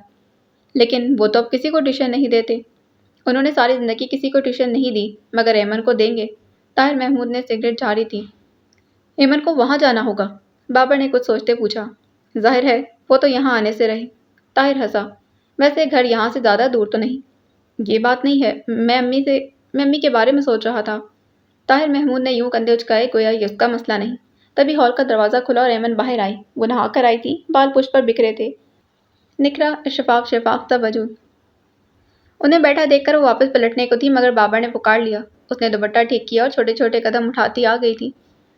لیکن وہ تو اب کسی کو ٹیوشن نہیں دیتے۔ انہوں نے ساری زندگی کسی کو ٹیوشن نہیں دی، مگر ایمن کو دیں گے۔ طاہر محمود نے سگریٹ جھاڑی تھی۔ ایمن کو وہاں جانا ہوگا؟ بابر نے کچھ سوچتے پوچھا۔ ظاہر ہے وہ تو یہاں آنے سے رہے۔ طاہر ہنسا۔ ویسے گھر یہاں سے زیادہ دور تو نہیں۔ یہ بات نہیں ہے، میں امی کے بارے میں سوچ رہا تھا۔ طاہر محمود نے یوں کندھے اچکائے گویا یہ اس کا مسئلہ نہیں۔ تبھی ہال کا دروازہ کھلا اور ایمن باہر آئی۔ وہ نہا کر آئی تھی، بال پشت پر بکھرے تھے، نکھرا شفاف سا وجود۔ انہیں بیٹھا دیکھ کر وہ واپس پلٹنے کو تھی، مگر بابر نے پکار لیا۔ اس نے دوپٹہ ٹھیک کیا اور چھوٹے چھوٹے قدم اٹھاتی آ گئی تھی۔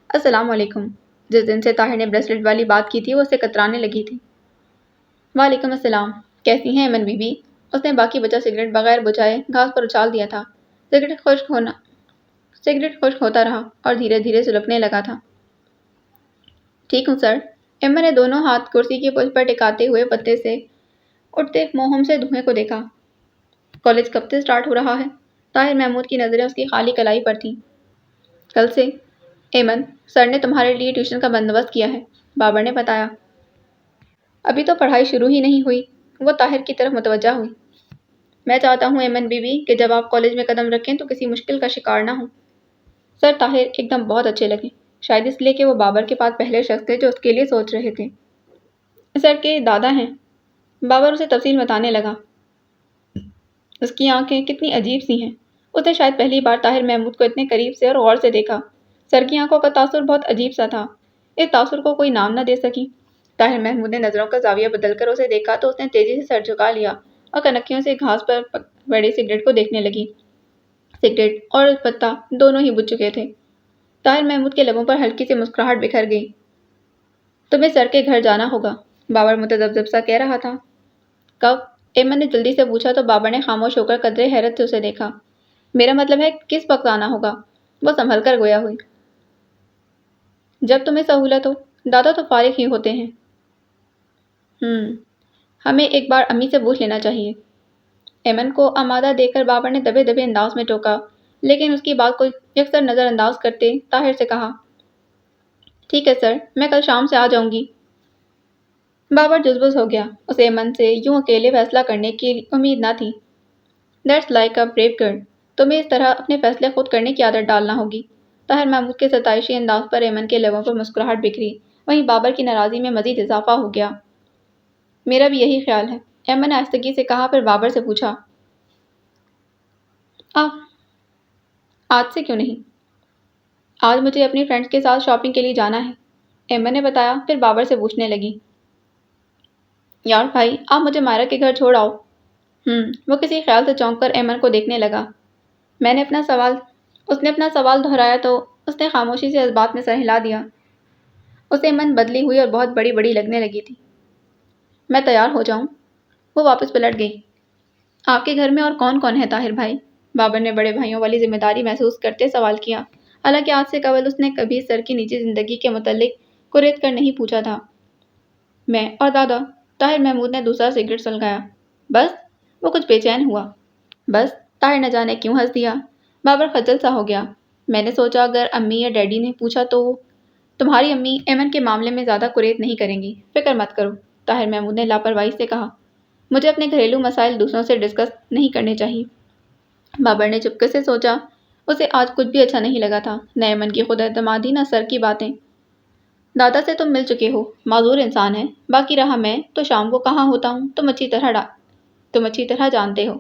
السلام علیکم۔ جس دن سے طاہر نے بریسلیٹ والی بات کی تھی وہ اسے کترانے لگی تھی۔ وعلیکم السلام، کیسی ہیں ایمن بی بی؟ اس نے باقی بچا سگریٹ بغیر بجھائے گھاس پر اچھال دیا تھا۔ سگریٹ خشک ہونا سگریٹ خشک ہوتا رہا اور دھیرے دھیرے سلگنے لگا تھا۔ ٹھیک ہوں سر۔ ایمن نے دونوں ہاتھ کرسی کی پشت پر ٹکاتے ہوئے پتے سے اٹھتے موہم سے دھوئیں کو دیکھا۔ کالج کب سے سٹارٹ ہو رہا ہے؟ طاہر محمود کی نظریں اس کی خالی کلائی پر تھیں۔ کل سے۔ ایمن، سر نے تمہارے لیے ٹیوشن کا بندوبست کیا ہے، بابر نے بتایا۔ ابھی تو پڑھائی شروع ہی نہیں ہوئی۔ وہ طاہر کی طرف متوجہ ہوئی۔ میں چاہتا ہوں ایمن بی بی کہ جب آپ کالج میں قدم رکھیں تو کسی مشکل کا شکار نہ ہوں۔ سر طاہر ایک دم بہت اچھے لگے، شاید اس لیے کہ وہ بابر کے بعد پہلے شخص تھے جو اس کے لیے سوچ رہے تھے۔ سر کے دادا ہیں۔ بابر اسے تفصیل بتانے لگا۔ اس کی آنکھیں کتنی عجیب سی ہیں۔ اس نے شاید پہلی بار طاہر محمود کو اتنے قریب سے اور غور سے دیکھا۔ سر کی آنکھوں کا تاثر بہت عجیب سا تھا۔ اس تاثر کو کوئی نام نہ دے سکی۔ طاہر محمود نے نظروں کا زاویہ بدل کر اسے دیکھا تو اس نے تیزی سے سر جھکا لیا اور کنکھیوں سے گھاس پر بڑی سگریٹ کو دیکھنے لگی۔ سگریٹ اور پتا دونوں ہی بجھ چکے تھے۔ طاہر محمود کے لبوں پر ہلکی سی مسکراہٹ بکھر گئی۔ تمہیں سر کے گھر جانا ہوگا، بابر متذبذب سا کہہ رہا تھا۔ کب؟ ایمن نے جلدی سے پوچھا تو بابر نے خاموش ہو کر قدرے حیرت سے اسے دیکھا۔ میرا مطلب ہے کس وقت آنا ہوگا؟ وہ سنبھل کر گویا ہوئی۔ جب تمہیں سہولت ہو، دادا تو فارغ ہی ہوتے ہیں۔ ہمیں ایک بار امی سے پوچھ لینا چاہیے۔ ایمن کو آمادہ دیکھ کر بابر نے دبے دبے انداز میں ٹوکا، لیکن اس کی بات کو یکسر نظر انداز کرتے طاہر سے کہا، ٹھیک ہے سر، میں کل شام سے آ جاؤں گی۔ بابر جزبز ہو گیا۔ اسے ایمن سے یوں اکیلے فیصلہ کرنے کی امید نہ تھی۔ That's like a brave girl. تمہیں اس طرح اپنے فیصلے خود کرنے کی عادت ڈالنا ہوگی۔ طاہر محمود کے ستائشی انداز پر ایمن کے لبوں پر مسکراہٹ بکھری، وہیں بابر کی ناراضی میں مزید اضافہ ہو گیا۔ میرا بھی یہی خیال ہے، ایمن نے آہستگی سے کہا، پھر بابر سے پوچھا، آج سے کیوں نہیں؟ آج مجھے اپنی فرینڈز کے ساتھ شاپنگ کے لیے جانا ہے، ایمن نے بتایا، پھر بابر سے پوچھنے لگی، یار بھائی آپ مجھے مائرہ کے گھر چھوڑ آؤ۔ وہ کسی خیال سے چونک کر ایمن کو دیکھنے لگا۔ اس نے اپنا سوال دہرایا تو اس نے خاموشی سے اس بات میں سر ہلا دیا۔ اسے ایمن بدلی ہوئی اور بہت بڑی بڑی لگنے لگی تھی۔ میں تیار ہو جاؤں؟ وہ واپس پلٹ گئی۔ آپ کے گھر میں اور کون کون ہے طاہر بھائی؟ بابر نے بڑے بھائیوں والی ذمہ داری محسوس کرتے سوال کیا، حالانکہ آج سے قبل اس نے کبھی سر کی نجی زندگی کے متعلق کریت کر نہیں پوچھا تھا۔ میں اور دادا۔ طاہر محمود نے دوسرا سگریٹ سلگایا۔ بس؟ وہ کچھ بے چین ہوا۔ بس؟ طاہر نہ جانے کیوں ہنس دیا۔ بابر خجل سا ہو گیا۔ میں نے سوچا اگر امی یا ڈیڈی نے پوچھا تو تمہاری امی ایمن کے معاملے میں زیادہ کریت نہیں کریں گی، فکر مت کرو، طاہر محمود نے لاپرواہی سے کہا۔ مجھے اپنے گھریلو مسائل دوسروں سے ڈسکس نہیں کرنے چاہیے۔ بابر نے چپکے سے سوچا۔ اسے آج کچھ بھی اچھا نہیں لگا تھا، نہ ایمن کی خود اعتمادی نہ سر کی باتیں۔ دادا سے تم مل چکے ہو، معذور انسان ہے، باقی رہا میں تو شام کو کہاں ہوتا ہوں تم اچھی طرح جانتے ہو۔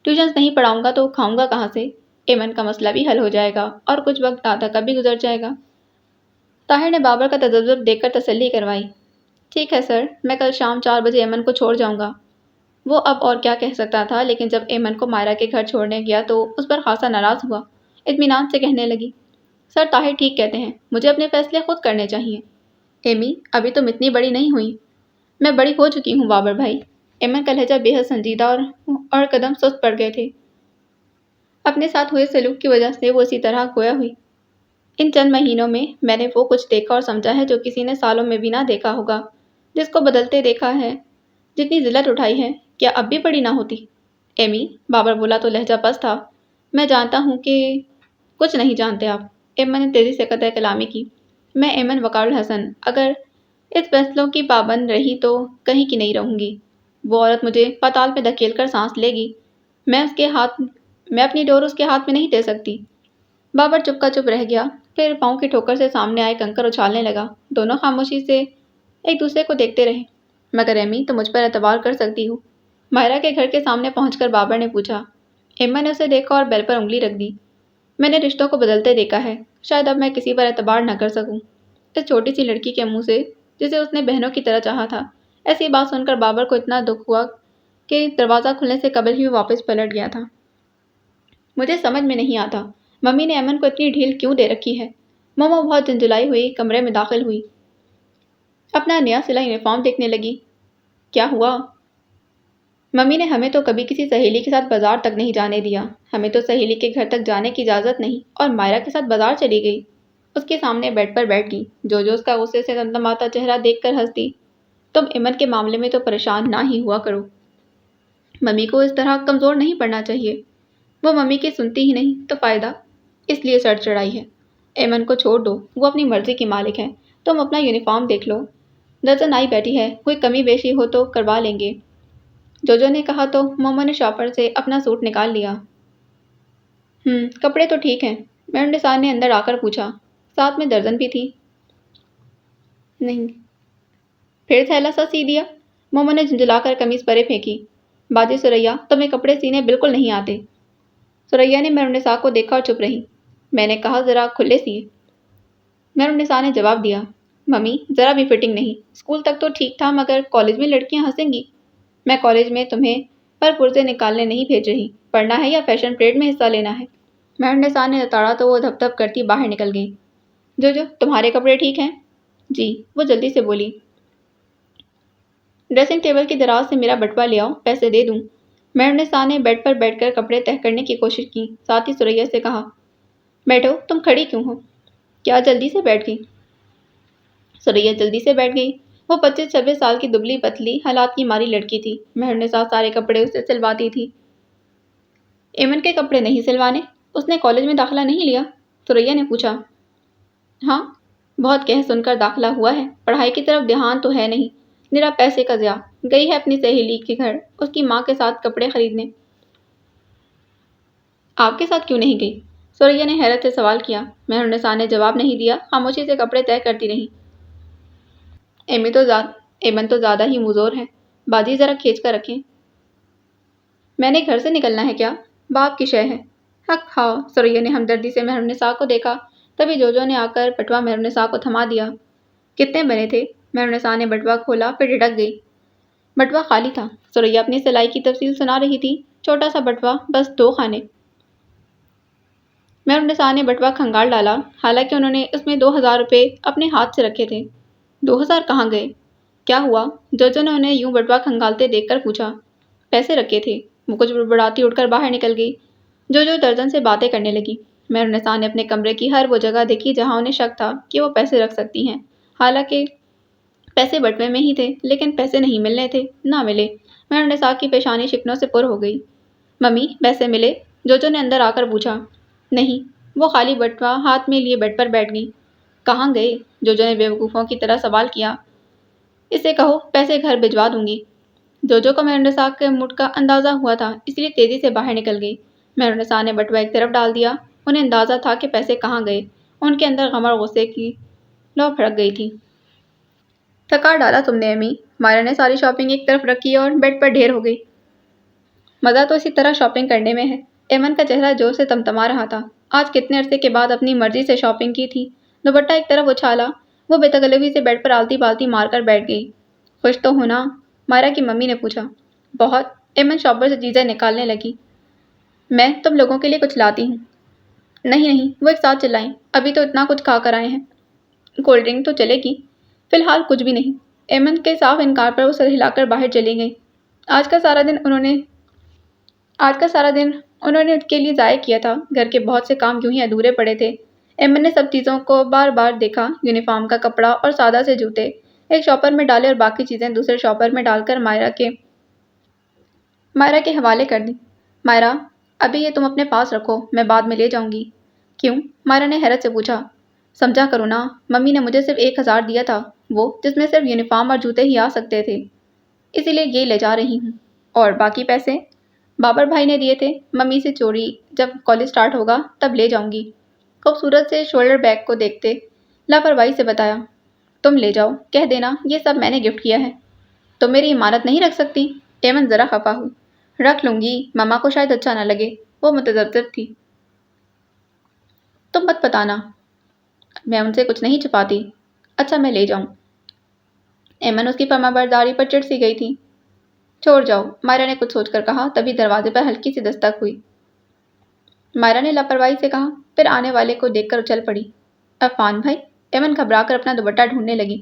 ٹیوشنز نہیں پڑھاؤں گا تو کھاؤں گا کہاں سے؟ ایمن کا مسئلہ بھی حل ہو جائے گا اور کچھ وقت دادا کا بھی گزر جائے گا۔ طاہر نے بابر کا تذبذب دیکھ کر تسلی کروائی۔ ٹھیک ہے سر، میں کل شام 4 بجے ایمن کو چھوڑ جاؤں گا۔ وہ اب اور کیا کہہ سکتا تھا، لیکن جب ایمن کو مائرہ کے گھر چھوڑنے گیا تو اس پر خاصا ناراض ہوا۔ اطمینان سے کہنے لگی، سر طاہر ٹھیک کہتے ہیں، مجھے اپنے فیصلے خود کرنے چاہیے۔ ایمی، ابھی تم اتنی بڑی نہیں ہوئی۔ میں بڑی ہو چکی ہوں بابر بھائی۔ ایمن کا لہجہ بے حد سنجیدہ اور قدم سست پڑ گئے تھے۔ اپنے ساتھ ہوئے سلوک کی وجہ سے وہ اسی طرح گویا ہوئی۔ ان چند مہینوں میں میں نے وہ کچھ دیکھا اور سمجھا ہے جو کسی نے سالوں میں بھی نہ دیکھا ہوگا، جس کو بدلتے دیکھا ہے، جتنی ذلت اٹھائی ہے، کیا اب بھی بڑی نہ ہوتی؟ ایمی، بابر بولا تو لہجہ پست تھا، میں جانتا ہوں کہ کچھ نہیں جانتے آپ، ایمن نے تیزی سے قطع کلامی کی۔ میں ایمن وقار الحسن اگر اس فیصلوں کی پابند رہی تو کہیں کی نہیں رہوں گی۔ وہ عورت مجھے پاتال میں دھکیل کر سانس لے گی، میں اپنی ڈور اس کے ہاتھ میں نہیں دے سکتی۔ بابر چپ کا چپ رہ گیا، پھر پاؤں کی ٹھوکر سے سامنے آئے کنکر اچھالنے لگا۔ دونوں خاموشی سے ایک دوسرے کو دیکھتے رہے۔ مگر ایمی، تم مجھ پر اعتبار کر سکتی ہو؟ مائرہ کے گھر کے سامنے پہنچ کر بابر نے پوچھا۔ ایما نے اسے دیکھا اور بیل پر انگلی رکھ دی۔ میں نے رشتوں کو بدلتے دیکھا ہے، شاید اب میں کسی پر اعتبار نہ کر سکوں۔ اس چھوٹی سی لڑکی کے منہ سے، جسے اس نے بہنوں کی طرح چاہا تھا، ایسی بات سن کر بابر کو اتنا دکھ ہوا کہ دروازہ کھلنے سے قبل ہی وہ واپس پلٹ گیا تھا۔ مجھے سمجھ میں نہیں آتا، ممی نے ایمن کو اتنی ڈھیل کیوں دے رکھی ہے؟ مومو بہت جھنجھلائی ہوئی کمرے میں داخل ہوئی۔ اپنا نیا سلا یونیفارم دیکھنے لگی۔ کیا ہوا؟ ممی نے ہمیں تو کبھی کسی سہیلی کے ساتھ بازار تک نہیں جانے دیا۔ ہمیں تو سہیلی کے گھر تک جانے کی اجازت نہیں اور مائرہ کے ساتھ بازار چلی گئی۔ اس کے سامنے بیڈ پر بیٹھ گئی۔ جو اس کا غصے سے تمتماتا چہرہ دیکھ کر ہنستی۔ تم ایمن کے معاملے میں تو پریشان نہ ہی ہوا کرو۔ ممی کو اس طرح کمزور نہیں پڑنا چاہیے۔ وہ ممی کی سنتی ہی نہیں تو فائدہ؟ اس لیے سر چڑھائی ہے۔ ایمن کو چھوڑ دو، وہ اپنی مرضی کی مالک ہے۔ تم اپنا یونیفارم دیکھ لو، درجن آئی بیٹھی ہے، کوئی کمی بیشی ہو تو کروا لیں گے۔ جو نے کہا تو مومو نے شاپر سے اپنا سوٹ نکال لیا۔ کپڑے تو ٹھیک ہیں، میرنڈسا نے اندر آ کر پوچھا۔ ساتھ میں درجن بھی تھی۔ نہیں۔ پھر تھیلا سا سی دیا؟ مومو نے جھنجھلا کر قمیض پرے پھینکی۔ باجی سریا، تمہیں کپڑے سینے بالکل نہیں آتے۔ سریا نے میرنڈسا کو دیکھا اور چپ رہی۔ میں نے کہا ذرا کھلے سیے۔ میرنڈسا نے جواب دیا۔ ممی ذرا بھی فٹنگ نہیں۔ اسکول تک تو ٹھیک تھا مگر کالج میں لڑکیاں ہنسیں گی۔ میں کالج میں تمہیں پر پرزے نکالنے نہیں بھیج رہی۔ پڑھنا ہے یا فیشن پریڈ میں حصہ لینا ہے؟ میرنڈسا نے اتاڑا تو وہ دھپ دھپ کرتی باہر نکل گئی۔ جو تمہارے کپڑے ٹھیک ہیں؟ جی، وہ جلدی سے بولی۔ ڈریسنگ ٹیبل کی دراز سے میرا بٹوا لے آؤ، پیسے دے دوں۔ میرنڈسا نے بیڈ پر بیٹھ کر کپڑے تہہ کرنے کی کوشش کی، ساتھ ہی سریا سے کہا۔ بیٹھو، تم کھڑی کیوں ہو؟ کیا جلدی سے بیٹھ گئی؟ سریا جلدی سے بیٹھ گئی۔ وہ 25-26 سال کی دبلی پتلی حالات کی ماری لڑکی تھی۔ میرنڈسا سارے کپڑے اسے سلواتی تھی۔ ایمن کے کپڑے نہیں سلوانے؟ اس نے کالج میں داخلہ نہیں لیا؟ سریا نے پوچھا۔ ہاں، بہت کہہ سن کر داخلہ ہوا ہے، پڑھائی کی طرف دھیان تو ہے نہیں، نرا پیسے کا ضیاع۔ گئی ہے اپنی سہیلی کے گھر اس کی ماں کے ساتھ کپڑے خریدنے۔ آپ کے ساتھ کیوں نہیں گئی؟ سریا نے حیرت سے سوال کیا۔ میرنڈسا نے جواب نہیں دیا، خاموشی سے کپڑے طے کرتی رہی۔ ایمن تو زیادہ ہی مزور ہے، باجی ذرا کھینچ کر رکھیں۔ میں نے گھر سے نکلنا ہے کیا؟ باپ کی شے ہے۔ حق ہاں، سریا نے ہمدردی سے میرنڈسا کو دیکھا، تبھی جو نے آ کر بٹوا میرنڈسا کو تھما دیا۔ کتنے بنے تھے؟ میرنڈسا نے بٹوا کھولا پھر ڈھڑک گئی۔ بٹوا خالی تھا۔ سریا اپنی سلائی کی تفصیل سنا رہی تھی۔ چھوٹا سا بٹوا، بس 2 خانے۔ میرنڈسا نے بٹوا کھنگال ڈالا، حالانکہ انہوں نے اس میں 2000 روپے اپنے ہاتھ سے رکھے تھے۔ 2000 کہاں گئے؟ کیا ہوا؟ جو نے انہیں یوں بٹوا کھنگالتے دیکھ کر پوچھا۔ پیسے رکھے تھے۔ وہ کچھ بڑبڑاتی اٹھ کر باہر نکل گئی۔ جو درجن سے باتیں کرنے لگی۔ میرنڈسا نے اپنے کمرے کی ہر وہ جگہ دیکھی جہاں انہیں شک تھا کہ وہ پیسے رکھ سکتی ہیں، حالانکہ پیسے بٹوے میں ہی تھے، لیکن پیسے نہیں ملنے تھے، نہ ملے۔ میرنڈسا کی پیشانی شکنوں سے پر ہو گئی۔ ممی، پیسے ملے؟ جو نے اندر آ کر پوچھا۔ نہیں، وہ خالی بٹوا ہاتھ میں لیے بیڈ پر بیٹھ گئی۔ کہاں گئے؟ جو نے بیوقوفوں کی طرح سوال کیا۔ اسے کہو پیسے گھر بھجوا دوں گی۔ جو کو میرنڈسا کے موڈ کا اندازہ ہوا تھا، اس لیے تیزی سے باہر نکل گئی۔ میرنڈسا نے بٹوا ایک طرف ڈال دیا۔ انہیں اندازہ تھا کہ پیسے کہاں گئے۔ ان کے اندر غم اور غصے کی لو بھڑک گئی تھی۔ تھکا ڈالا تم نے امی۔ مائرہ نے ساری شاپنگ ایک طرف رکھی اور بیڈ پر ڈھیر ہو گئی۔ مزہ تو اسی طرح شاپنگ کرنے میں ہے۔ ایمن کا چہرہ زور سے تمتما رہا تھا۔ آج کتنے عرصے کے بعد اپنی مرضی سے شاپنگ کی تھی۔ دوپٹہ ایک طرف اچھالا، وہ بے تکلفی سے بیڈ پر آلتی پالتی مار کر بیٹھ گئی۔ خوش تو ہونا؟ مائرہ کی ممی نے پوچھا۔ بہت۔ ایمن شاپر سے چیزیں نکالنے لگی۔ میں تم لوگوں کے لیے کچھ لاتی ہوں۔ نہیں، وہ ایک ساتھ چلائیں، ابھی تو اتنا کچھ کھا کر آئے ہیں۔ کولڈ ڈرنک تو چلے گی؟ فی الحال کچھ بھی نہیں۔ ایمن کے صاف انکار پر وہ سر ہلا کر باہر چلی گئی۔ آج کا سارا دن انہوں نے ان کے لیے ضائع کیا تھا۔ گھر کے بہت سے کام یوں ہی ادھورے پڑے تھے۔ ایمن نے سب چیزوں کو بار بار دیکھا، یونیفارم کا کپڑا اور سادہ سے جوتے ایک شاپر میں ڈالے اور باقی چیزیں دوسرے شاپر میں ڈال کر مائرہ کے حوالے کر دی۔ مائرہ، ابھی یہ تم اپنے پاس رکھو، میں بعد میں لے جاؤں گی۔ کیوں؟ مائرہ نے حیرت سے پوچھا۔ سمجھا کرو نا، ممی نے مجھے صرف 1000 دیا تھا، وہ جس میں صرف یونیفارم اور جوتے ہی آ سکتے تھے، اسی لیے یہ لے جا رہی ہوں۔ اور باقی پیسے بابر بھائی نے دیے تھے، ممی سے چوری، جب کالج سٹارٹ ہوگا تب لے جاؤں گی۔ خوبصورت سے شولڈر بیگ کو دیکھتے لاپرواہی سے بتایا۔ تم لے جاؤ، کہہ دینا یہ سب میں نے گفٹ کیا ہے۔ تم میری امانت نہیں رکھ سکتی؟ ایمن ذرا خفا ہوئی۔ رکھ لوں گی، ماما کو شاید اچھا نہ لگے، وہ متذبذب تھی۔ تم مت بتانا، میں ان سے کچھ نہیں چھپاتی۔ اچھا میں لے جاؤں۔ ایمن اس کی فرما برداری پر چڑ سی گئی تھی۔ چھوڑ جاؤ، مائرہ نے کچھ سوچ کر کہا، تبھی دروازے پر ہلکی سی دستک ہوئی۔ مائرہ نے لاپرواہی سے کہا، پھر آنے والے کو دیکھ کر اچھل پڑی۔ عرفان بھائی؟ ایمن گھبرا کر اپنا دوپٹہ ڈھونڈنے لگی۔